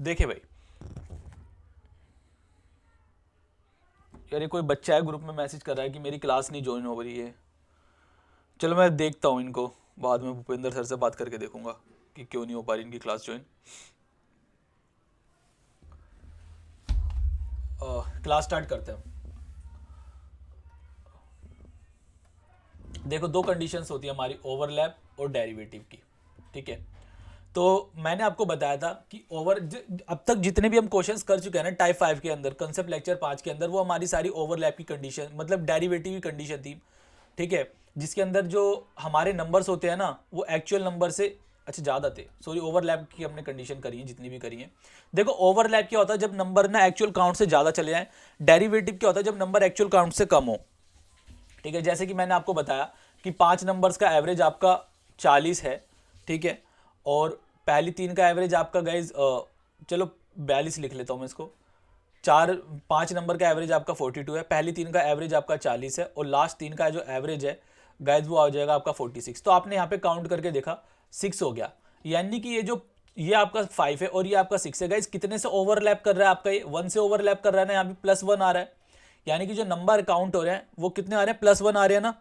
देखिए भाई, यार ये कोई बच्चा है ग्रुप में मैसेज कर रहा है कि मेरी क्लास नहीं ज्वाइन हो रही है। चलो मैं देखता हूँ इनको, बाद में भूपेंद्र सर से बात करके देखूंगा कि क्यों नहीं हो पा रही इनकी क्लास ज्वाइन। क्लास स्टार्ट करते हैं। देखो, दो कंडीशंस होती है हमारी, ओवरलैप और डेरिवेटिव की। ठीक है, तो मैंने आपको बताया था कि अब तक जितने भी हम क्वेश्चंस कर चुके हैं ना टाइप 5 के अंदर, कंसेप्ट लेक्चर 5 के अंदर, वो हमारी सारी ओवरलैप की कंडीशन, मतलब डेरिवेटिव की कंडीशन थी। ठीक है, जिसके अंदर जो हमारे नंबर्स होते हैं ना वो एक्चुअल नंबर से अच्छा ज़्यादा थे। सॉरी, ओवरलैप की हमने कंडीशन करी है जितनी भी करी है। देखो, ओवरलैप क्या होता है, जब नंबर ना एक्चुअल काउंट से ज़्यादा चले जाएं। डेरिवेटिव क्या होता है, जब नंबर एक्चुअल काउंट से कम हो। ठीक है, जैसे कि मैंने आपको बताया कि 5 नंबर्स का एवरेज आपका 40 है। ठीक है, और पहली 3 का एवरेज आपका गाइज, चलो 42 लिख लेता हूँ मैं इसको। 5 नंबर का एवरेज आपका 42 है, पहली 3 का एवरेज आपका 40 है, और लास्ट 3 का जो एवरेज है गाइज वो आ जाएगा आपका 46। तो आपने यहाँ पे काउंट करके देखा 6 हो गया, यानी कि ये आपका 5 है और ये आपका 6 है। गाइज कितने से ओवरलैप कर रहा है आपका, ये 1 से ओवरलैप कर रहा है ना, यहाँ पे +1 आ रहा है। यानी कि जो नंबर काउंट हो रहे हैं वो कितने आ रहे हैं, +1 आ रहे हैं ना,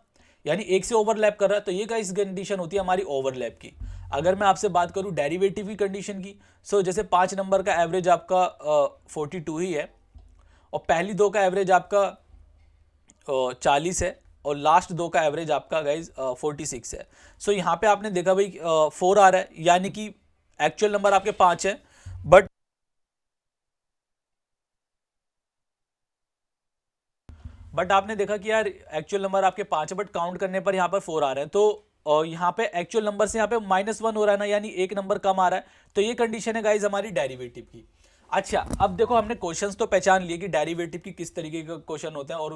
यानी एक से ओवरलैप कर रहा है। तो ये गाइस कंडीशन होती है हमारी ओवरलैप की। अगर मैं आपसे बात करूं डेरिवेटिव की कंडीशन की, सो जैसे 5 नंबर का एवरेज आपका 42 ही है, और पहली 2 का एवरेज आपका 40 है, और लास्ट 2 का एवरेज आपका गाइज 46 है। सो यहाँ पे आपने देखा भाई 4 आ रहा है, यानी कि एक्चुअल नंबर आपके 5 है, बट आपने देखा कि यार एक्चुअल नंबर आपके 5 है, बट काउंट करने पर यहाँ पर 4 आ रहे हैं। तो यहाँ पे एक्चुअल नंबर से यहाँ पे -1 हो रहा है ना, यानी एक नंबर कम आ रहा है। तो ये कंडीशन है गाइज हमारी डेरिवेटिव की। अच्छा, अब देखो, हमने क्वेश्चंस तो पहचान लिए कि डेरिवेटिव की किस तरीके के क्वेश्चन होते हैं और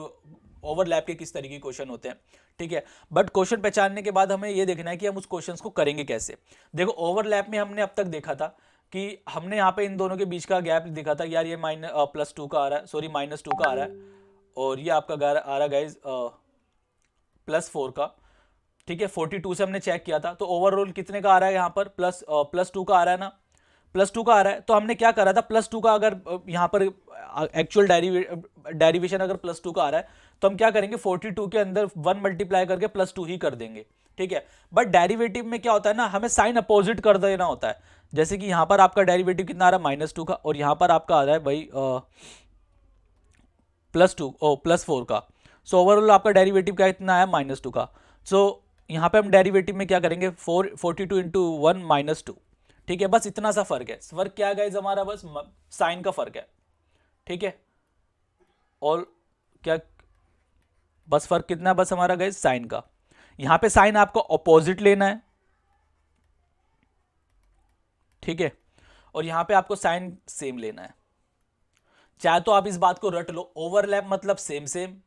ओवरलैप के किस तरीके के क्वेश्चन होते हैं। ठीक है, बट क्वेश्चन पहचानने के बाद हमें ये देखना है कि हम उस क्वेश्चन को करेंगे कैसे। देखो, ओवरलैप में हमने अब तक देखा था कि हमने यहाँ पे इन दोनों के बीच का गैप देखा था, यार ये +2 का आ रहा है, सॉरी -2 का आ रहा है, और ये आपका आ रहा गाइज +4 का। ठीक है, 42 से हमने चेक किया था, तो ओवरऑल कितने का आ रहा है यहाँ पर, +2 का आ रहा है ना, +2 का आ रहा है। तो हमने क्या करा था, +2 का अगर यहाँ पर एक्चुअल डेरिवेशन अगर +2 का आ रहा है, तो हम क्या करेंगे, 42 के अंदर 1 मल्टीप्लाई करके +2 ही कर देंगे। ठीक है, बट डेरिवेटिव में क्या होता है ना, हमें साइन अपोजिट कर देना होता है। जैसे कि यहाँ पर आपका डेरिवेटिव कितना आ रहा है, -2 का, और यहाँ पर आपका आ रहा है भाई +4 का। सो ओवरऑल आपका डेरिवेटिव क्या कितना आया, -2 का। सो यहाँ पे हम डेरिवेटिव में क्या करेंगे, 42 इंटू 1 -2। ठीक है, बस इतना सा फर्क है। फर्क क्या है गाइज हमारा, बस साइन का फर्क है। ठीक है, और क्या, बस फर्क कितना है बस हमारा गाइज, साइन का। यहाँ पे साइन आपको अपोजिट लेना है। ठीक है, और यहाँ पे आपको साइन सेम लेना है। चाहे तो आप इस बात को रट लो, ओवरलैप मतलब same same,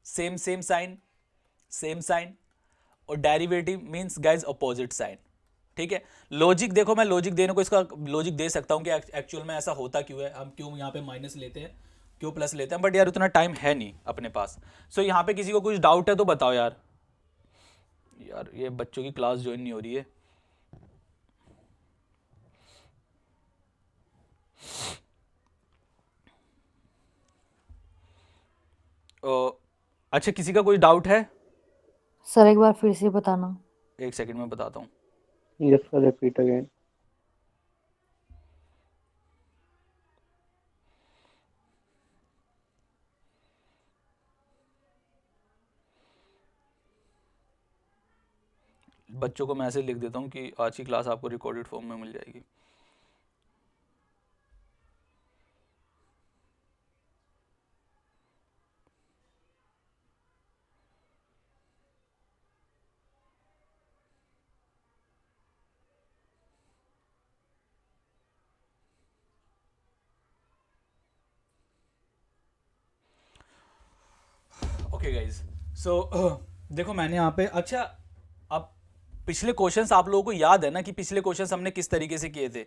same same sign, same sign, और derivative means guys opposite sign. ठीक है, लॉजिक देखो, मैं लॉजिक देने को इसका लॉजिक दे सकता हूं कि एक्चुअल में ऐसा होता क्यों है, हम क्यों यहाँ पे माइनस लेते हैं, क्यों प्लस लेते हैं, बट यार उतना टाइम है नहीं अपने पास। सो यहाँ पे किसी को कुछ डाउट है तो बताओ यार। यार ये बच्चों की क्लास ज्वाइन नहीं हो रही है। अच्छा, किसी का कोई डाउट है? सर एक बार फिर से बताना। एक सेकंड में बताता हूँ। Yes, sir, repeat again. बच्चों को मैसेज लिख देता हूँ कि आज की क्लास आपको रिकॉर्डेड फॉर्म में मिल जाएगी। ओके गाइज, सो देखो मैंने यहाँ पे, अच्छा अब पिछले क्वेश्चंस आप लोगों को याद है ना कि पिछले क्वेश्चंस हमने किस तरीके से किए थे,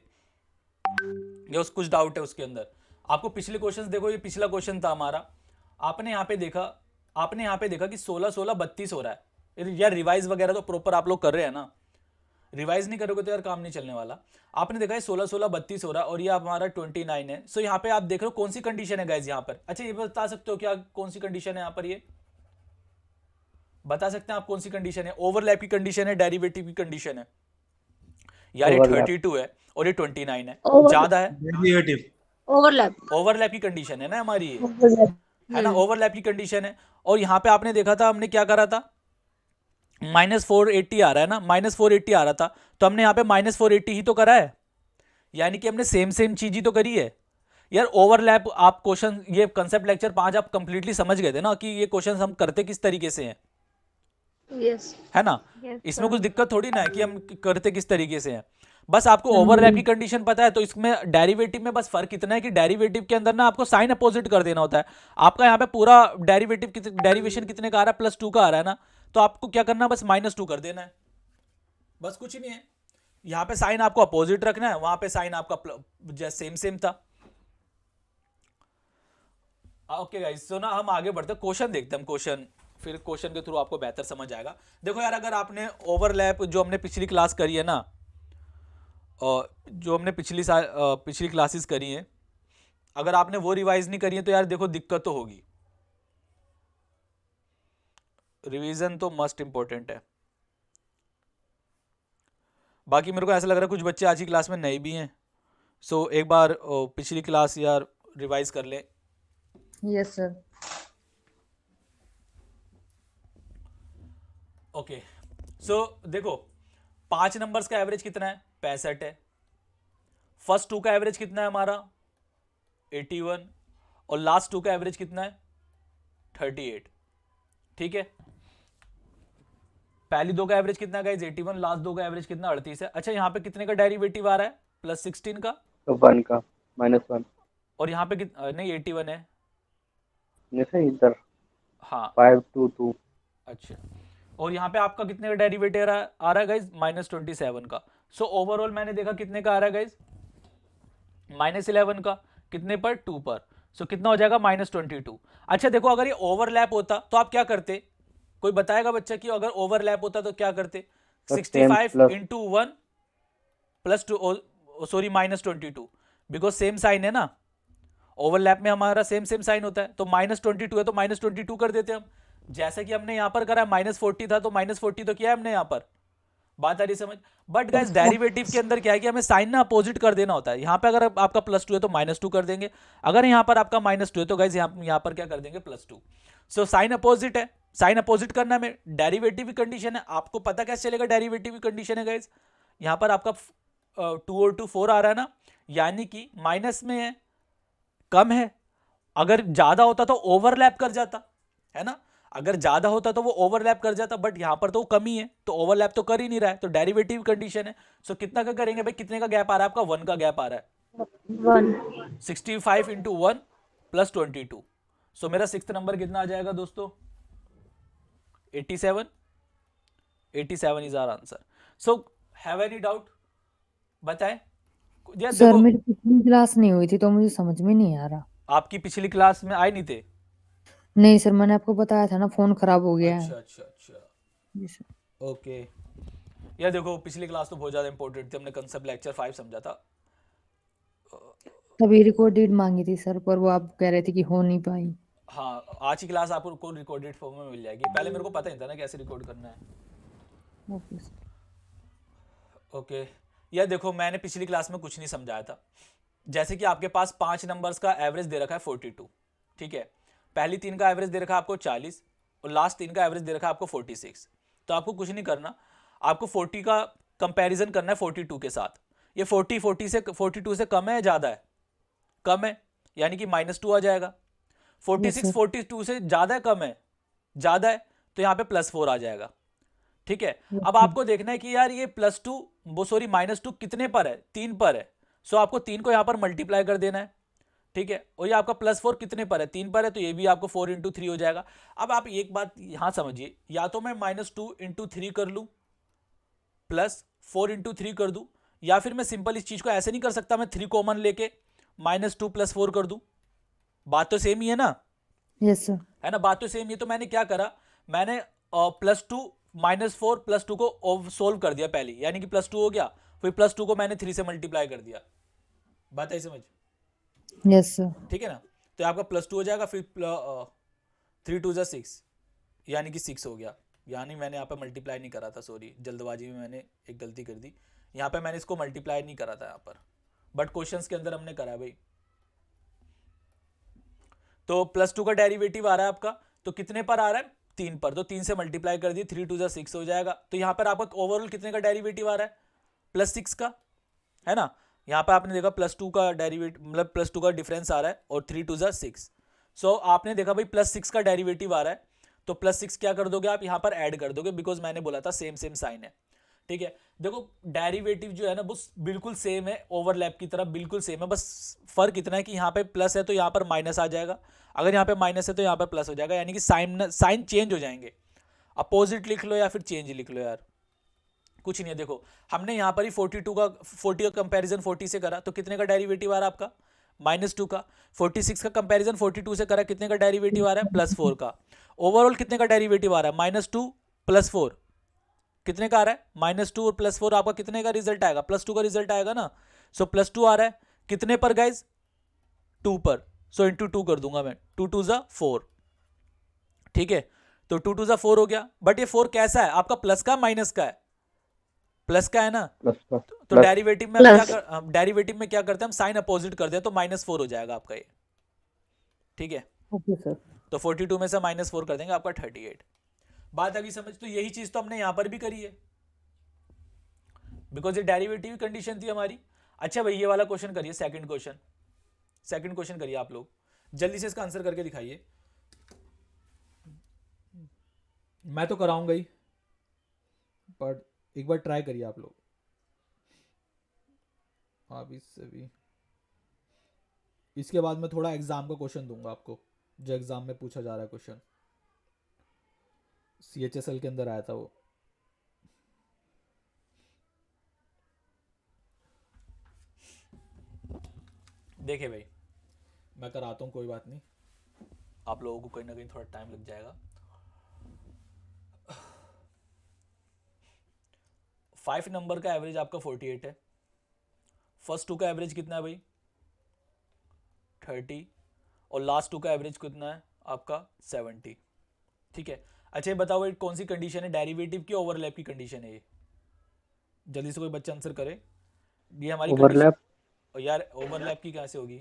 या उस कुछ डाउट है उसके अंदर? आपको पिछले क्वेश्चंस देखो, ये पिछला क्वेश्चन था हमारा। आपने यहाँ पे देखा, आपने यहाँ पे देखा कि 16 16 32 हो रहा है यार, रिवाइज वगैरह तो प्रॉपर आप लोग कर रहे हैं ना। रिवाइज नहीं करोगे तो यार काम नहीं चलने वाला। आपने देखा है 16 16 32 हो रहा है और ये हमारा 29 है। सो यहाँ पे आप देख रहे हो कौन सी कंडीशन है गाइज यहाँ पर। अच्छा ये बता सकते हो क्या कौन सी कंडीशन है यहाँ पर, ये बता सकते हैं आप कौन सी कंडीशन है? ओवरलैप की कंडीशन है, डेरिवेटिव की कंडीशन है? यार ये Overlap. 32 है और ये 29 है, ओवर ज्यादा है। डेरिवेटिव ओवरलैप ओवरलैप की कंडीशन है ना हमारी ये, ओवरलैप है ना, ओवरलैप की कंडीशन है। और यहाँ पे आपने देखा था हमने क्या करा था, -480 आ रहा है ना, -480 आ रहा था, तो हमने यहाँ पे -480 ही तो करा है, यानी कि हमने सेम सेम चीज ही तो करी है यार। ओवरलैप आप क्वेश्चन, ये कंसेप्ट लेक्चर 5 आप कंप्लीटली समझ गए थे ना कि ये क्वेश्चन हम करते किस तरीके से हैं, यस है ना। Yes, इसमें sir. कुछ दिक्कत थोड़ी ना है कि हम करते किस तरीके से हैं। बस आपको ओवरलैप की कंडीशन पता है तो इसमें डेरिवेटिव में बस फर्क इतना है कि डेरिवेटिव के अंदर ना आपको साइन अपोजिट कर देना होता है। आपका यहाँ पे पूरा डेरिवेशन कितने का आ रहा है, +2 का आ रहा है ना, तो आपको क्या करना है, बस -2 कर देना है, बस कुछ नहीं है। यहाँ पे साइन आपको अपोजिट रखना है, वहां पे साइन आपका सेम सेम था। ओके गाइस, सो ना हम आगे बढ़ते हैं, क्वेश्चन देखते हैं हम क्वेश्चन, फिर क्वेश्चन के थ्रू आपको बेहतर समझ आएगा। देखो यार, अगर आपने ओवरलैप जो हमने पिछली क्लास करी है ना, जो हमने पिछली क्लासेस करी हैं, अगर आपने वो रिवाइज नहीं करी है तो यार देखो दिक्कत तो होगी। रिवीजन तो मस्ट इंपॉर्टेंट है। बाकी मेरे को ऐसा लग रहा है कुछ बच्चे आज की क्लास में नए भी हैं, सो एक बार पिछली क्लास यार रिवाइज कर लें। Yes, sir. ओके सो देखो, 5 नंबर्स का एवरेज कितना है, 65 है। फर्स्ट 2 का एवरेज कितना है हमारा, 81, और लास्ट 2 का एवरेज कितना है, 38। ठीक है, पहली 2 का एवरेज कितना है गाइस, 81, लास्ट 2 का एवरेज कितना, 38 है। अच्छा यहाँ पे कितने का डेरिवेटिव आ रहा है, +16 का, तो 1 का -1 और यहाँ पे नहीं 81 है, जैसे इधर हाँ 5 to 2 अच्छा, और यहाँ पे आपका कितने का डेरिवेटिव आ रहा है गाइज, -27 का। सो ओवरऑल मैंने देखा कितने का आ रहा है गाइज, -11 का, कितने पर, 2 पर। सो कितना हो जाएगा, -22। अच्छा देखो, अगर ये ओवरलैप होता तो आप क्या करते, कोई बताएगा बच्चा कि अगर ओवरलैप होता तो क्या करते? तो 65 10 plus into 1 +2, sorry -22, because same sign है ना, ओवरलैप में हमारा सेम सेम साइन होता है, तो -22 है तो -22 कर देते हम, जैसे कि हमने यहां पर करा -40 था तो -40 तो किया है हमने यहां पर। बात आ रही समझ? बट गाइस डेरिवेटिव के अंदर क्या है कि हमें साइन ना अपोजिट कर देना होता है। यहाँ पे अगर आपका +2 है तो -2 कर देंगे, अगर यहाँ पर आपका -2 है तो गाइस यहाँ पर क्या कर देंगे, +2। सो साइन अपोजिट है, साइन अपोजिट करना में डेरिवेटिव की कंडीशन है। आपको पता कैसे चलेगा डेरिवेटिव की कंडीशन है गाइस, यहाँ पर आपका 2 और 2 4 आ रहा है ना, यानी कि माइनस में है, कम है। अगर ज्यादा होता तो ओवरलैप कर जाता, है ना, अगर ज्यादा होता तो वो ओवरलैप कर जाता, बट यहां पर तो वो कम ही है तो ओवरलैप तो कर ही नहीं रहा है, तो डेरिवेटिव कंडीशन है। सो कितना का करेंगे भाई, कितने का गैप आ रहा है आपका, 1 का गैप आ रहा है, 1 65 इंटू 1 +22। सो मेरा 6th नंबर कितना आ जाएगा दोस्तों, 87। 87 is our answer. So have any doubt, बताएं यार। सर देखो मेरी पिछली क्लास नहीं हुई थी तो मुझे समझ में नहीं आ रहा। आपकी पिछली क्लास में आए नहीं थे? नहीं सर, मैंने आपको बताया था ना, फोन खराब हो गया अच्छा है। अच्छा अच्छा, जी सर। ओके यार देखो, पिछली क्लास तो बहुत ज़्यादा इंपॉर्टेंट थी, हमने कंसेप्ट लेक्चर 5 समझा था। तभी रिकॉर्डेड मांगी थी सर, पर वो आप कह रहे थे कि हो नहीं पाई। हाँ, आज की क्लास आपको रिकॉर्डेड फॉर्म में मिल जाएगी, पहले मेरे को पता नहीं था ना कैसे रिकॉर्ड करना है। Okay sir. ओके यार देखो, मैंने पिछली क्लास में कुछ नहीं समझाया था। जैसे कि आपके पास 5 नंबर्स का एवरेज दे रखा है 42, ठीक है, पहली 3 का एवरेज दे रखा है आपको 40 और लास्ट 3 का एवरेज दे रखा है आपको 46। तो आपको कुछ नहीं करना, आपको 40 का कंपैरिजन करना है 42 के साथ। ये 40 से 42 से कम है या ज़्यादा है, कम है, यानी कि -2 आ जाएगा। 46 sir. 42 से ज़्यादा है, कम है, ज़्यादा है, तो यहाँ पे +4 आ जाएगा। ठीक है, अब आपको देखना है कि यार ये +2 वो सॉरी -2 कितने पर है, 3 पर है। सो आपको 3 को यहाँ पर मल्टीप्लाई कर देना है, ठीक है, और ये आपका +4 कितने पर है, 3 पर है, तो ये भी आपको 4 इंटू 3 हो जाएगा। अब आप एक बात यहाँ समझिए, या तो मैं -2 इंटू 3 कर लूँ +4 इंटू 3 कर दूँ, या फिर मैं सिंपल इस चीज़ को ऐसे नहीं कर सकता, मैं 3 कॉमन लेके -2 + 4 कर दूँ। बात तो सेम ही है ना, यस सर। है ना, बात तो सेम ही है। तो मैंने क्या करा, मैंने +2 -4 +2 को सोल्व कर दिया पहले, यानी कि +2 हो गया, फिर +2 को मैंने 3 से मल्टीप्लाई कर दिया। बात आई समझ? Yes sir. ठीक है ना? तो आपका +2 हो जाएगा, फिर 3 2 जा 6, यानी कि 6 हो गया। यानी मैंने यहाँ पे मल्टीप्लाई नहीं करा था, सॉरी, जल्दबाजी में मैंने एक गलती कर दी। यहाँ पे मैंने इसको मल्टीप्लाई नहीं करा था यहाँ पर, बट क्वेश्चंस के अंदर हमने करा भाई। तो +2 का डेरिवेटिव आ रहा है आपका, तो कितने पर आ रहा है? 3 पर, तो 3 से मल्टीप्लाई कर दी, 3 2 जा 6 हो जाएगा। तो यहाँ पर आपका ओवरऑल कितने का डेरिवेटिव आ रहा है? +6 का, है ना? यहाँ पे आपने देखा +2 का डेरिवेटिव, मतलब +2 का डिफरेंस आ रहा है, और 3 2 जा 6। सो आपने देखा भाई +6 का डेरिवेटिव आ रहा है, तो +6 क्या कर दोगे आप यहाँ पर ऐड कर दोगे, बिकॉज मैंने बोला था सेम सेम साइन है। ठीक है, देखो डेरिवेटिव जो है ना वो बिल्कुल सेम है, ओवरलैप की तरह बिल्कुल सेम है, बस फर्क इतना है कि यहाँ पे प्लस है तो यहाँ पर माइनस आ जाएगा, अगर यहाँ पे माइनस है तो यहाँ पर प्लस हो जाएगा, यानी कि साइन चेंज हो जाएंगे। अपोजिट लिख लो या फिर चेंज लिख लो यार, कुछ नहीं है। देखो हमने यहाँ पर ही 40 का कंपैरिजन 40 से करा, तो कितने का डेरिवेटिव आ रहा है आपका? -2 का। 46 का कंपैरिजन 42 से करा, कितने का डेरिवेटिव आ रहा है? +4 का। ओवरऑल कितने का डेरिवेटिव आ रहा है? -2 +4, कितने का आ रहा है? -2 और +4, आपका कितने का रिजल्ट आएगा? +2 का रिजल्ट आएगा ना। सो +2 आ रहा है कितने पर गाइज? 2 पर। सो इंटू 2 कर दूंगा मैं, 2 2 जा 4। ठीक है, तो 2 2 जा 4 हो गया। बट ये 4 कैसा है आपका? प्लस का माइनस का है? प्लस का है ना। प्लस का तो प्लस डेरिवेटिव में डेरिवेटिव में क्या करते हैं हम? साइन अपोजिट कर दें तो -4 हो जाएगा आपका ये। ठीक है, ओके सर। तो 42 में से -4 कर देंगे, आपका 38। बात अभी समझ? तो यही चीज तो हमने यहां पर भी करी है, बिकॉज ये डेरिवेटिव कंडीशन थी हमारी। अच्छा भाई ये वाला क्वेश्चन करिए, सेकंड क्वेश्चन करिए आप लोग, जल्दी से इसका आंसर करके दिखाइए। मैं तो कराऊंगा ही, बट एक बार ट्राई करिए आप लोग। आप इससे भी, इसके बाद मैं थोड़ा एग्जाम का क्वेश्चन दूंगा आपको, जो एग्जाम में पूछा जा रहा है क्वेश्चन, CHSL के अंदर आया था वो। देखिए भाई मैं कराता हूँ, कोई बात नहीं, आप लोगों को कहीं ना कहीं थोड़ा टाइम लग जाएगा। 5 नंबर का एवरेज आपका 48 है, फर्स्ट 2 का एवरेज कितना है भाई? 30, और लास्ट 2 का एवरेज कितना है आपका? 70। ठीक है, अच्छा ये बताओ भाई कौन सी कंडीशन है? डेरिवेटिव की ओवरलैप की कंडीशन है ये? जल्दी से कोई बच्चा आंसर करे। ये हमारी ओवरलैप कंडीशन, यार ओवरलैप की कैसे होगी?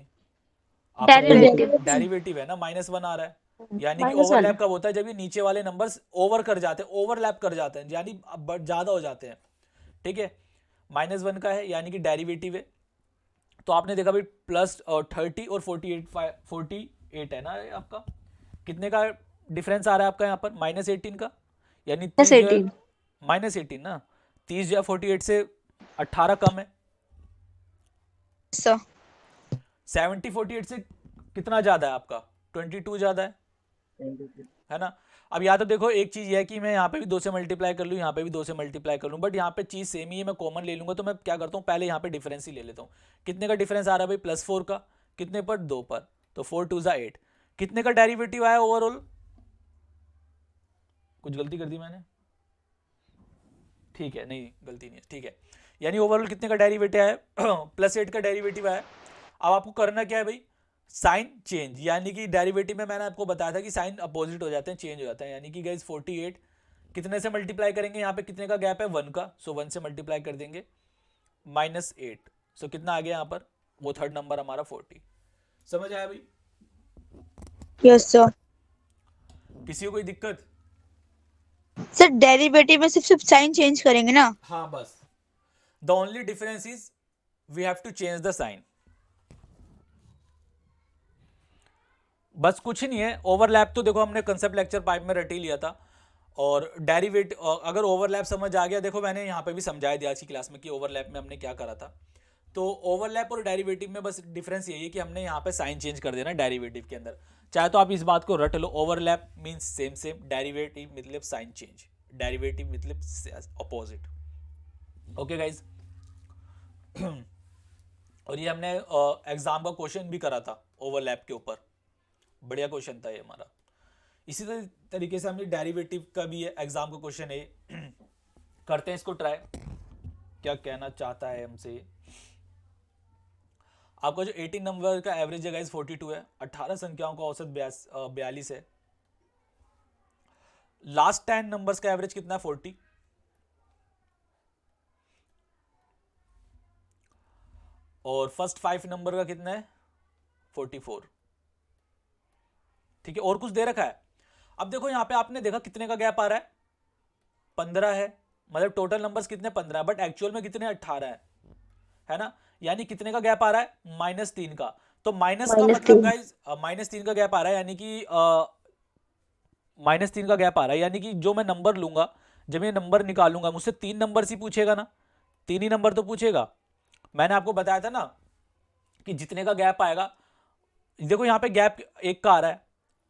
डेरिवेटिव डेरिवेटिव है ना, -1 आ रहा है, यानी कि -1 ओवरलैप कब होता है? जब ये नीचे वाले नंबर्स ओवर कर जाते हैं, ओवरलैप कर जाते हैं, यानी ज्यादा हो जाते हैं। ठीक है, -1 का है, यानी कि डेरिवेटिव है। तो आपने देखा भाई +30 और 48 है ना ये आपका, कितने का डिफरेंस आ रहा है आपका यहाँ पर? -18 का, यानी 30 जो है -18 ना, 30 जो है 48 से 18 कम है। सर 70 48 से कितना ज्यादा है आपका? 22 ज्यादा है ना। अब या तो देखो एक चीज ये है कि मैं यहाँ पे भी 2 से मल्टीप्लाई कर लूँ, यहाँ पे भी 2 से मल्टीप्लाई कर लूँ, बट यहाँ पे चीज सेम ही है, मैं कॉमन ले लूंगा। तो मैं क्या करता हूँ, पहले यहाँ पे डिफरेंस ही ले लेता हूँ। कितने का डिफरेंस आ रहा है भाई? +4 का, कितने पर? 2 पर, तो 4 2 जा 8। कितने का डेरिवेटिव आया ओवरऑल? कुछ गलती कर दी मैंने? ठीक है, नहीं गलती नहीं है, ठीक है। यानी ओवरऑल कितने का डेरिवेटिव आया? +8 का डेरिवेटिव आया। अब आपको करना क्या है भाई? साइन चेंज, यानी कि डेरिवेटिव में मैंने आपको बताया था कि साइन अपोजिट हो जाते हैं, चेंज हो जाता है। यानी कि गाइस 48 कितने से मल्टीप्लाई करेंगे? यहाँ पे कितने का गैप है? 1 का, सो 1 से मल्टीप्लाई कर देंगे, -8, सो कितना आ गया यहाँ पर? वो थर्ड नंबर हमारा 40। समझ आया भाई? Yes sir. किसी को कोई दिक्कत? सर डेरिवेटिव में सिर्फ साइन चेंज करेंगे ना? हाँ बस, the only difference is we have to change the sign, बस कुछ नहीं है। ओवरलैप तो देखो हमने कंसेप्ट लेक्चर 5 में रट ही लिया था, और डेरिवेटिव अगर ओवरलैप समझ आ गया, देखो मैंने यहाँ पे भी समझाया दिया आज की क्लास में कि ओवरलैप में हमने क्या करा था। तो ओवरलैप और डेरिवेटिव में बस डिफरेंस यही है कि हमने यहाँ पे साइन चेंज कर देना डेरिवेटिव के अंदर। चाहे तो आप इस बात को रट लो, overlap means same same, derivative मतलब साइन चेंज, डेरिवेटिव मतलब अपोजिट। ओके गाइज, और ये हमने एग्जाम का क्वेश्चन भी करा था ओवरलैप के ऊपर, बढ़िया क्वेश्चन था ये हमारा। इसी तरीके से हमने डेरिवेटिव का भी है, एग्जाम का क्वेश्चन है। करते हैं इसको ट्राई, क्या कहना चाहता है हमसे। आपका जो 18 नंबर का एवरेज है गाइस 42 है, 18 संख्याओं का औसत 42 है। लास्ट 10 नंबर्स का एवरेज कितना है 40, और फर्स्ट 5 नंबर का कितना है 44। ठीक है, और कुछ दे रखा है। अब देखो यहां पे आपने देखा कितने का गैप आ रहा है, 15 है, मतलब टोटल नंबर्स कितने 15 है, बट एक्चुअल में कितने 18 है ना। यानी कितने का गैप आ रहा है -3 का। तो माइनस का मतलब गाइज -3 का गैप आ रहा है, यानी कि -3 का गैप आ रहा है, यानी कि जो मैं नंबर लूंगा, जब ये नंबर निकालूंगा मुझसे 3 नंबर ही पूछेगा ना, 3 ही नंबर तो पूछेगा। मैंने आपको बताया था ना कि जितने का गैप आएगा, देखो यहाँ पे गैप 1 का आ रहा है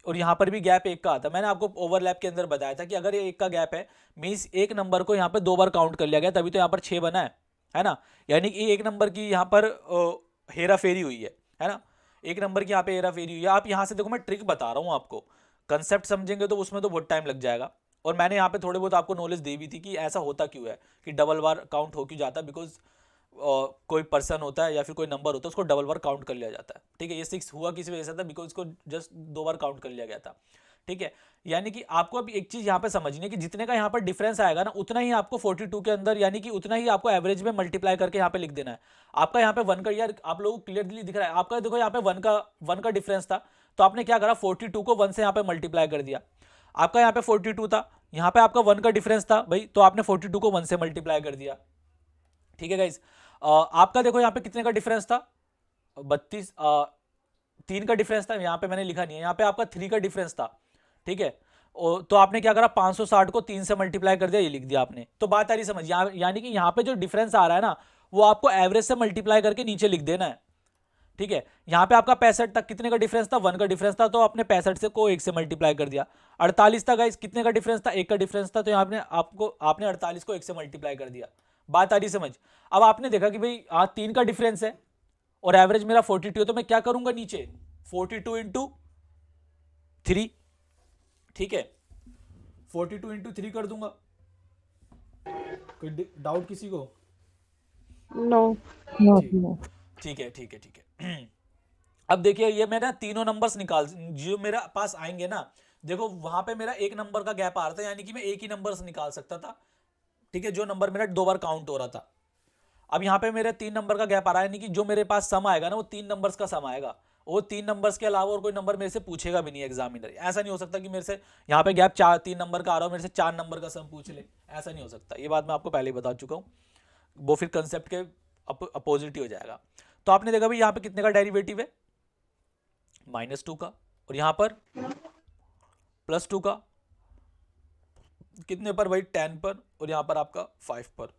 और यहाँ पर भी गैप 1 का आता है। मैंने आपको ओवरलैप के अंदर बताया था कि अगर ये 1 का गैप है, मीन्स एक नंबर को यहाँ पे 2 बार काउंट कर लिया गया, तभी तो यहाँ पर 6 बना है ना। यानी कि एक नंबर की यहाँ पर हेरा फेरी हुई है ना, एक नंबर की यहाँ पे हेरा फेरी हुई है। आप यहाँ से देखो, मैं ट्रिक बता रहा हूँ आपको, कंसेप्ट समझेंगे तो उसमें तो बहुत टाइम लग जाएगा। और मैंने यहाँ पे थोड़े बहुत आपको नॉलेज दी भी थी कि ऐसा होता क्यों है कि डबल बार काउंट हो क्यों जाता है, बिकॉज कोई पर्सन होता है या फिर कोई नंबर होता है, उसको डबल बार काउंट कर लिया जाता है। ठीक है, ये 6 हुआ किस वजह से था, बिकॉज इसको जस्ट 2 बार काउंट कर लिया गया था। ठीक है, यानी कि आपको अब एक चीज यहाँ पे समझनी है कि जितने का यहाँ पर डिफरेंस आएगा ना, उतना ही आपको 42 के अंदर, यानी कि उतना ही आपको एवरेज में मल्टीप्लाई करके यहाँ पे लिख देना है। आपका यहाँ पे 1 का, यार आप लोगों को क्लियरली दिख रहा है, आपका देखो यहाँ पे 1 का डिफरेंस था, तो आपने क्या करा 42 को 1 से यहाँ पे मल्टीप्लाई कर दिया। आपका यहाँ पे 42 था, यहाँ पे आपका 1 का डिफरेंस था भाई, तो आपने 42 को 1 से मल्टीप्लाई कर दिया। ठीक है गाइज, आपका देखो यहाँ पे कितने का डिफरेंस था 32, 3 का डिफरेंस था, यहाँ पे मैंने लिखा नहीं है, यहाँ पे आपका 3 का डिफरेंस था। ठीक है, तो आपने क्या करा 560 को 3 से मल्टीप्लाई कर दिया, ये लिख दिया आपने। तो बात आ रही समझ, यानी कि यहाँ पे जो डिफरेंस आ रहा है ना, वो आपको एवरेज से मल्टीप्लाई करके नीचे लिख देना है। ठीक है, यहाँ पे आपका 65 तक कितने का डिफरेंस था 1 का डिफरेंस था, तो आपने 65 से को 1 से मल्टीप्लाई कर दिया। 48 था गाइस, कितने का डिफरेंस था 1 का डिफरेंस था, तो यहाँ पे आपने 48 को 1 से मल्टीप्लाई कर दिया। बात आ रही समझ। अब आपने देखा कि भाई 3 का डिफरेंस है और एवरेज मेरा 42 है, तो मैं क्या करूंगा नीचे 42 इंटू 3। ठीक है, 42 इंटू 3 कर दूंगा। कोई डाउट किसी को? नो। नो ठीक नो। ठीक है ठीक है ठीक है। अब देखिए ये मेरा तीनों नंबर्स निकाल जो मेरा पास आएंगे ना, देखो वहां पे मेरा 1 नंबर का गैप आ रहा था, यानी कि मैं एक ही नंबर से निकाल सकता था। ठीक है, जो नंबर मेरा 2 बार काउंट हो रहा था। अब यहाँ पे मेरे 3 नंबर का गैप आ रहा है, यानी कि जो मेरे पास सम आएगा ना, वो 3 नंबर्स का सम आएगा। वो 3 नंबर्स के अलावा और कोई नंबर मेरे से पूछेगा भी नहीं एग्जामिनर। ऐसा नहीं हो सकता कि मेरे से यहाँ पे गैप 3 नंबर का आ रहा हो, मेरे से 4 नंबर का सम पूछ ले, ऐसा नहीं हो सकता। ये बात मैं आपको पहले ही बता चुका हूँ, वो फिर कंसेप्ट के अपोजिट ही हो जाएगा। तो आपने देखा भाई यहाँ पे कितने का डेरिवेटिव है -2 का, और यहाँ पर +2 का, कितने पर भाई 10 पर, और यहाँ पर आपका 5 पर।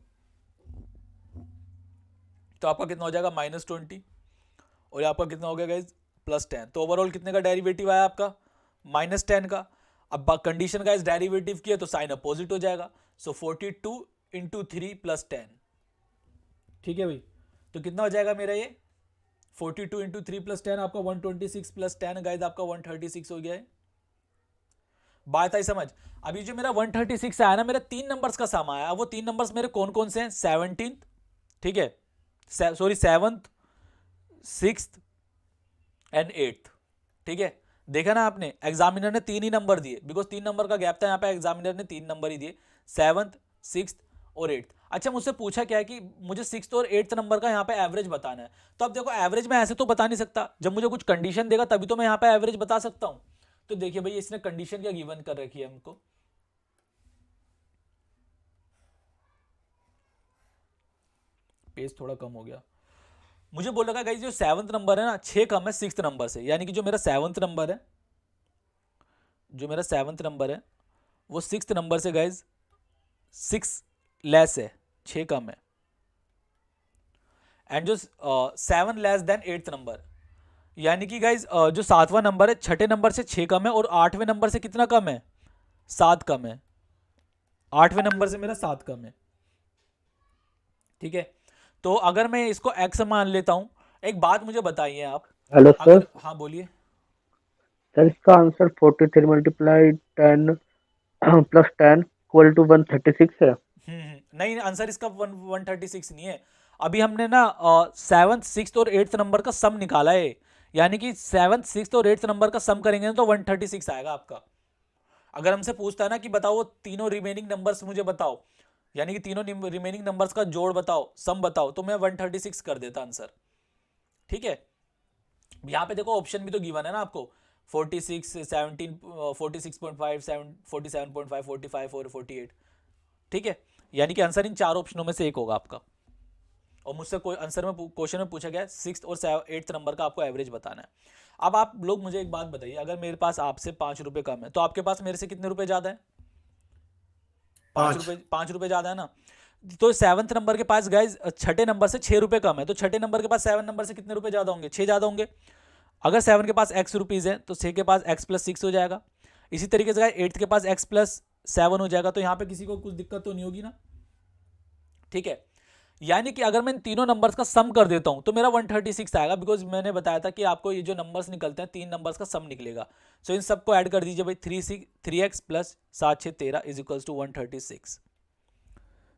तो आपका कितना हो जाएगा -20, और आपका कितना हो गया गाइज +10। तो ओवरऑल कितने का डेरिवेटिव आया आपका -10 का। अब कंडीशन गाइज डेरिवेटिव की है तो साइन अपोजिट हो जाएगा, सो 42 इंटू 3 + 10। ठीक है भाई, तो कितना हो जाएगा मेरा ये 42 इंटू 3 + 10 आपका 126 + 10 गाइज आपका 136 हो गया है। बात आई समझ। अभी जो मेरा 136 आया ना, मेरा 3 नंबर्स का सम आया। वो 3 नंबर्स मेरे कौन कौन से हैं 17th, ठीक है, sorry 7th, 6th and 8th। ठीक है, देखा ना आपने, एग्जामिनर ने 3 ही नंबर दिए, बिकॉज 3 नंबर का गैप था, यहाँ पे एग्जामिनर ने 3 नंबर ही दिए, 7th, 6th और 8th। अच्छा, मुझसे पूछा क्या है कि मुझे 6th और 8th नंबर का यहाँ पे एवरेज बताना है। तो अब देखो एवरेज मैं ऐसे तो बता नहीं सकता, जब मुझे कुछ कंडीशन देगा तभी तो मैं यहाँ पे एवरेज बता सकता हूँ। तो देखिए भाई इसने कंडीशन क्या गिवन कर रखी है हमको, पेज थोड़ा कम हो गया। मुझे बोल रखा है गाइस जो 7th नंबर है ना 6 कम है 6th नंबर से, यानी कि जो मेरा 7th नंबर है, जो मेरा 7th नंबर है वो 6th नंबर से गाइस 6 लेस है, 6 कम है। एंड जो 7 लेस देन 8th नंबर, यानी कि गाइस जो 7वां नंबर है 6ठे नंबर से 6 कम है, और 8वें नंबर से कितना कम है 7 कम है। 8वें नंबर से मेरा 7 कम है। ठीक है, तो अगर मैं इसको x मान लेता हूं, एक बात मुझे बताइए आप, हेलो सर, अगर हाँ बोलिए। सर इसका answer 43 multiply 10 plus 10 equal to 136 है। नहीं, आंसर इसका 136 नहीं है। अभी हमने ना सेवन्थ, सिक्स और एट्थ नंबर का सम निकाला है, यानी कि सेवन्थ, सिक्स और एट्थ नंबर का सम करेंगे ना तो 136 आएगा आपका। अगर हमसे पूछता है ना कि बताओ वो तीनों रिमेनिंग नंबर्स मुझे बताओ, यानी कि तीनों रिमेनिंग नंबर्स का जोड़ बताओ, सम बताओ, तो मैं 136 कर देता आंसर। ठीक है, यहाँ पे देखो ऑप्शन भी तो गिवन है ना आपको, 46, 17, 46.5, 47.5, 45 और 48। ठीक है, यानी कि आंसर इन चार ऑप्शनों में से एक होगा आपका। और मुझसे कोई आंसर में क्वेश्चन में पूछा गया सिक्स और एट्थ नंबर का आपको एवरेज बताना है। अब आप लोग मुझे एक बात बताइए, अगर मेरे पास आपसे 5 रुपए कम है तो आपके पास मेरे से कितने रुपए ज्यादा है? 5 रुपए, 5 रुपए ज्यादा है ना। तो सेवन्थ नंबर के पास गाइज छठे नंबर से 6 रुपए कम है, तो छठे नंबर के पास सेवन नंबर से कितने रुपए ज्यादा होंगे? 6 ज्यादा होंगे। अगर सेवन के पास एक्स रुपीज है तो 6 के पास एक्स प्लस 6 हो जाएगा। इसी तरीके से एट्थ के पास एक्स प्लस 7 हो जाएगा। तो यहाँ पे किसी को कुछ दिक्कत तो नहीं होगी ना? ठीक है, यानी कि अगर मैं इन तीनों नंबर्स का सम कर देता हूं तो मेरा 136 आएगा, बिकॉज मैंने बताया था कि आपको ये जो नंबर्स निकलते हैं तीन नंबर्स का सम निकलेगा। सो इन सबको ऐड कर दीजिए भाई, 3x plus 7 6 13 is equals to 136।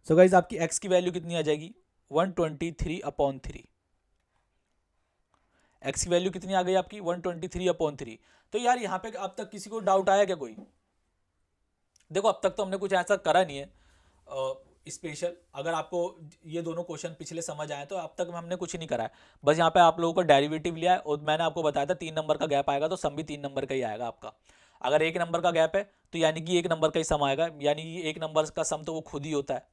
So guys आपकी x की वैल्यू कितनी आ जाएगी? 123/3। x की वैल्यू कितनी आ गई आपकी? 123/3। तो यार यहाँ पे अब तक किसी को डाउट आया क्या कोई? देखो अब तक तो हमने कुछ ऐसा करा नहीं है स्पेशल। अगर आपको ये दोनों क्वेश्चन पिछले समझ आए तो अब तक हमने कुछ नहीं करा है, बस यहाँ पे आप लोगों को डेरिवेटिव लिया है और मैंने आपको बताया था 3 नंबर का गैप आएगा तो सम भी 3 नंबर का ही आएगा आपका। अगर 1 नंबर का गैप है तो यानी कि 1 नंबर का ही सम आएगा, यानी कि 1 नंबर का सम तो वो खुद ही होता है,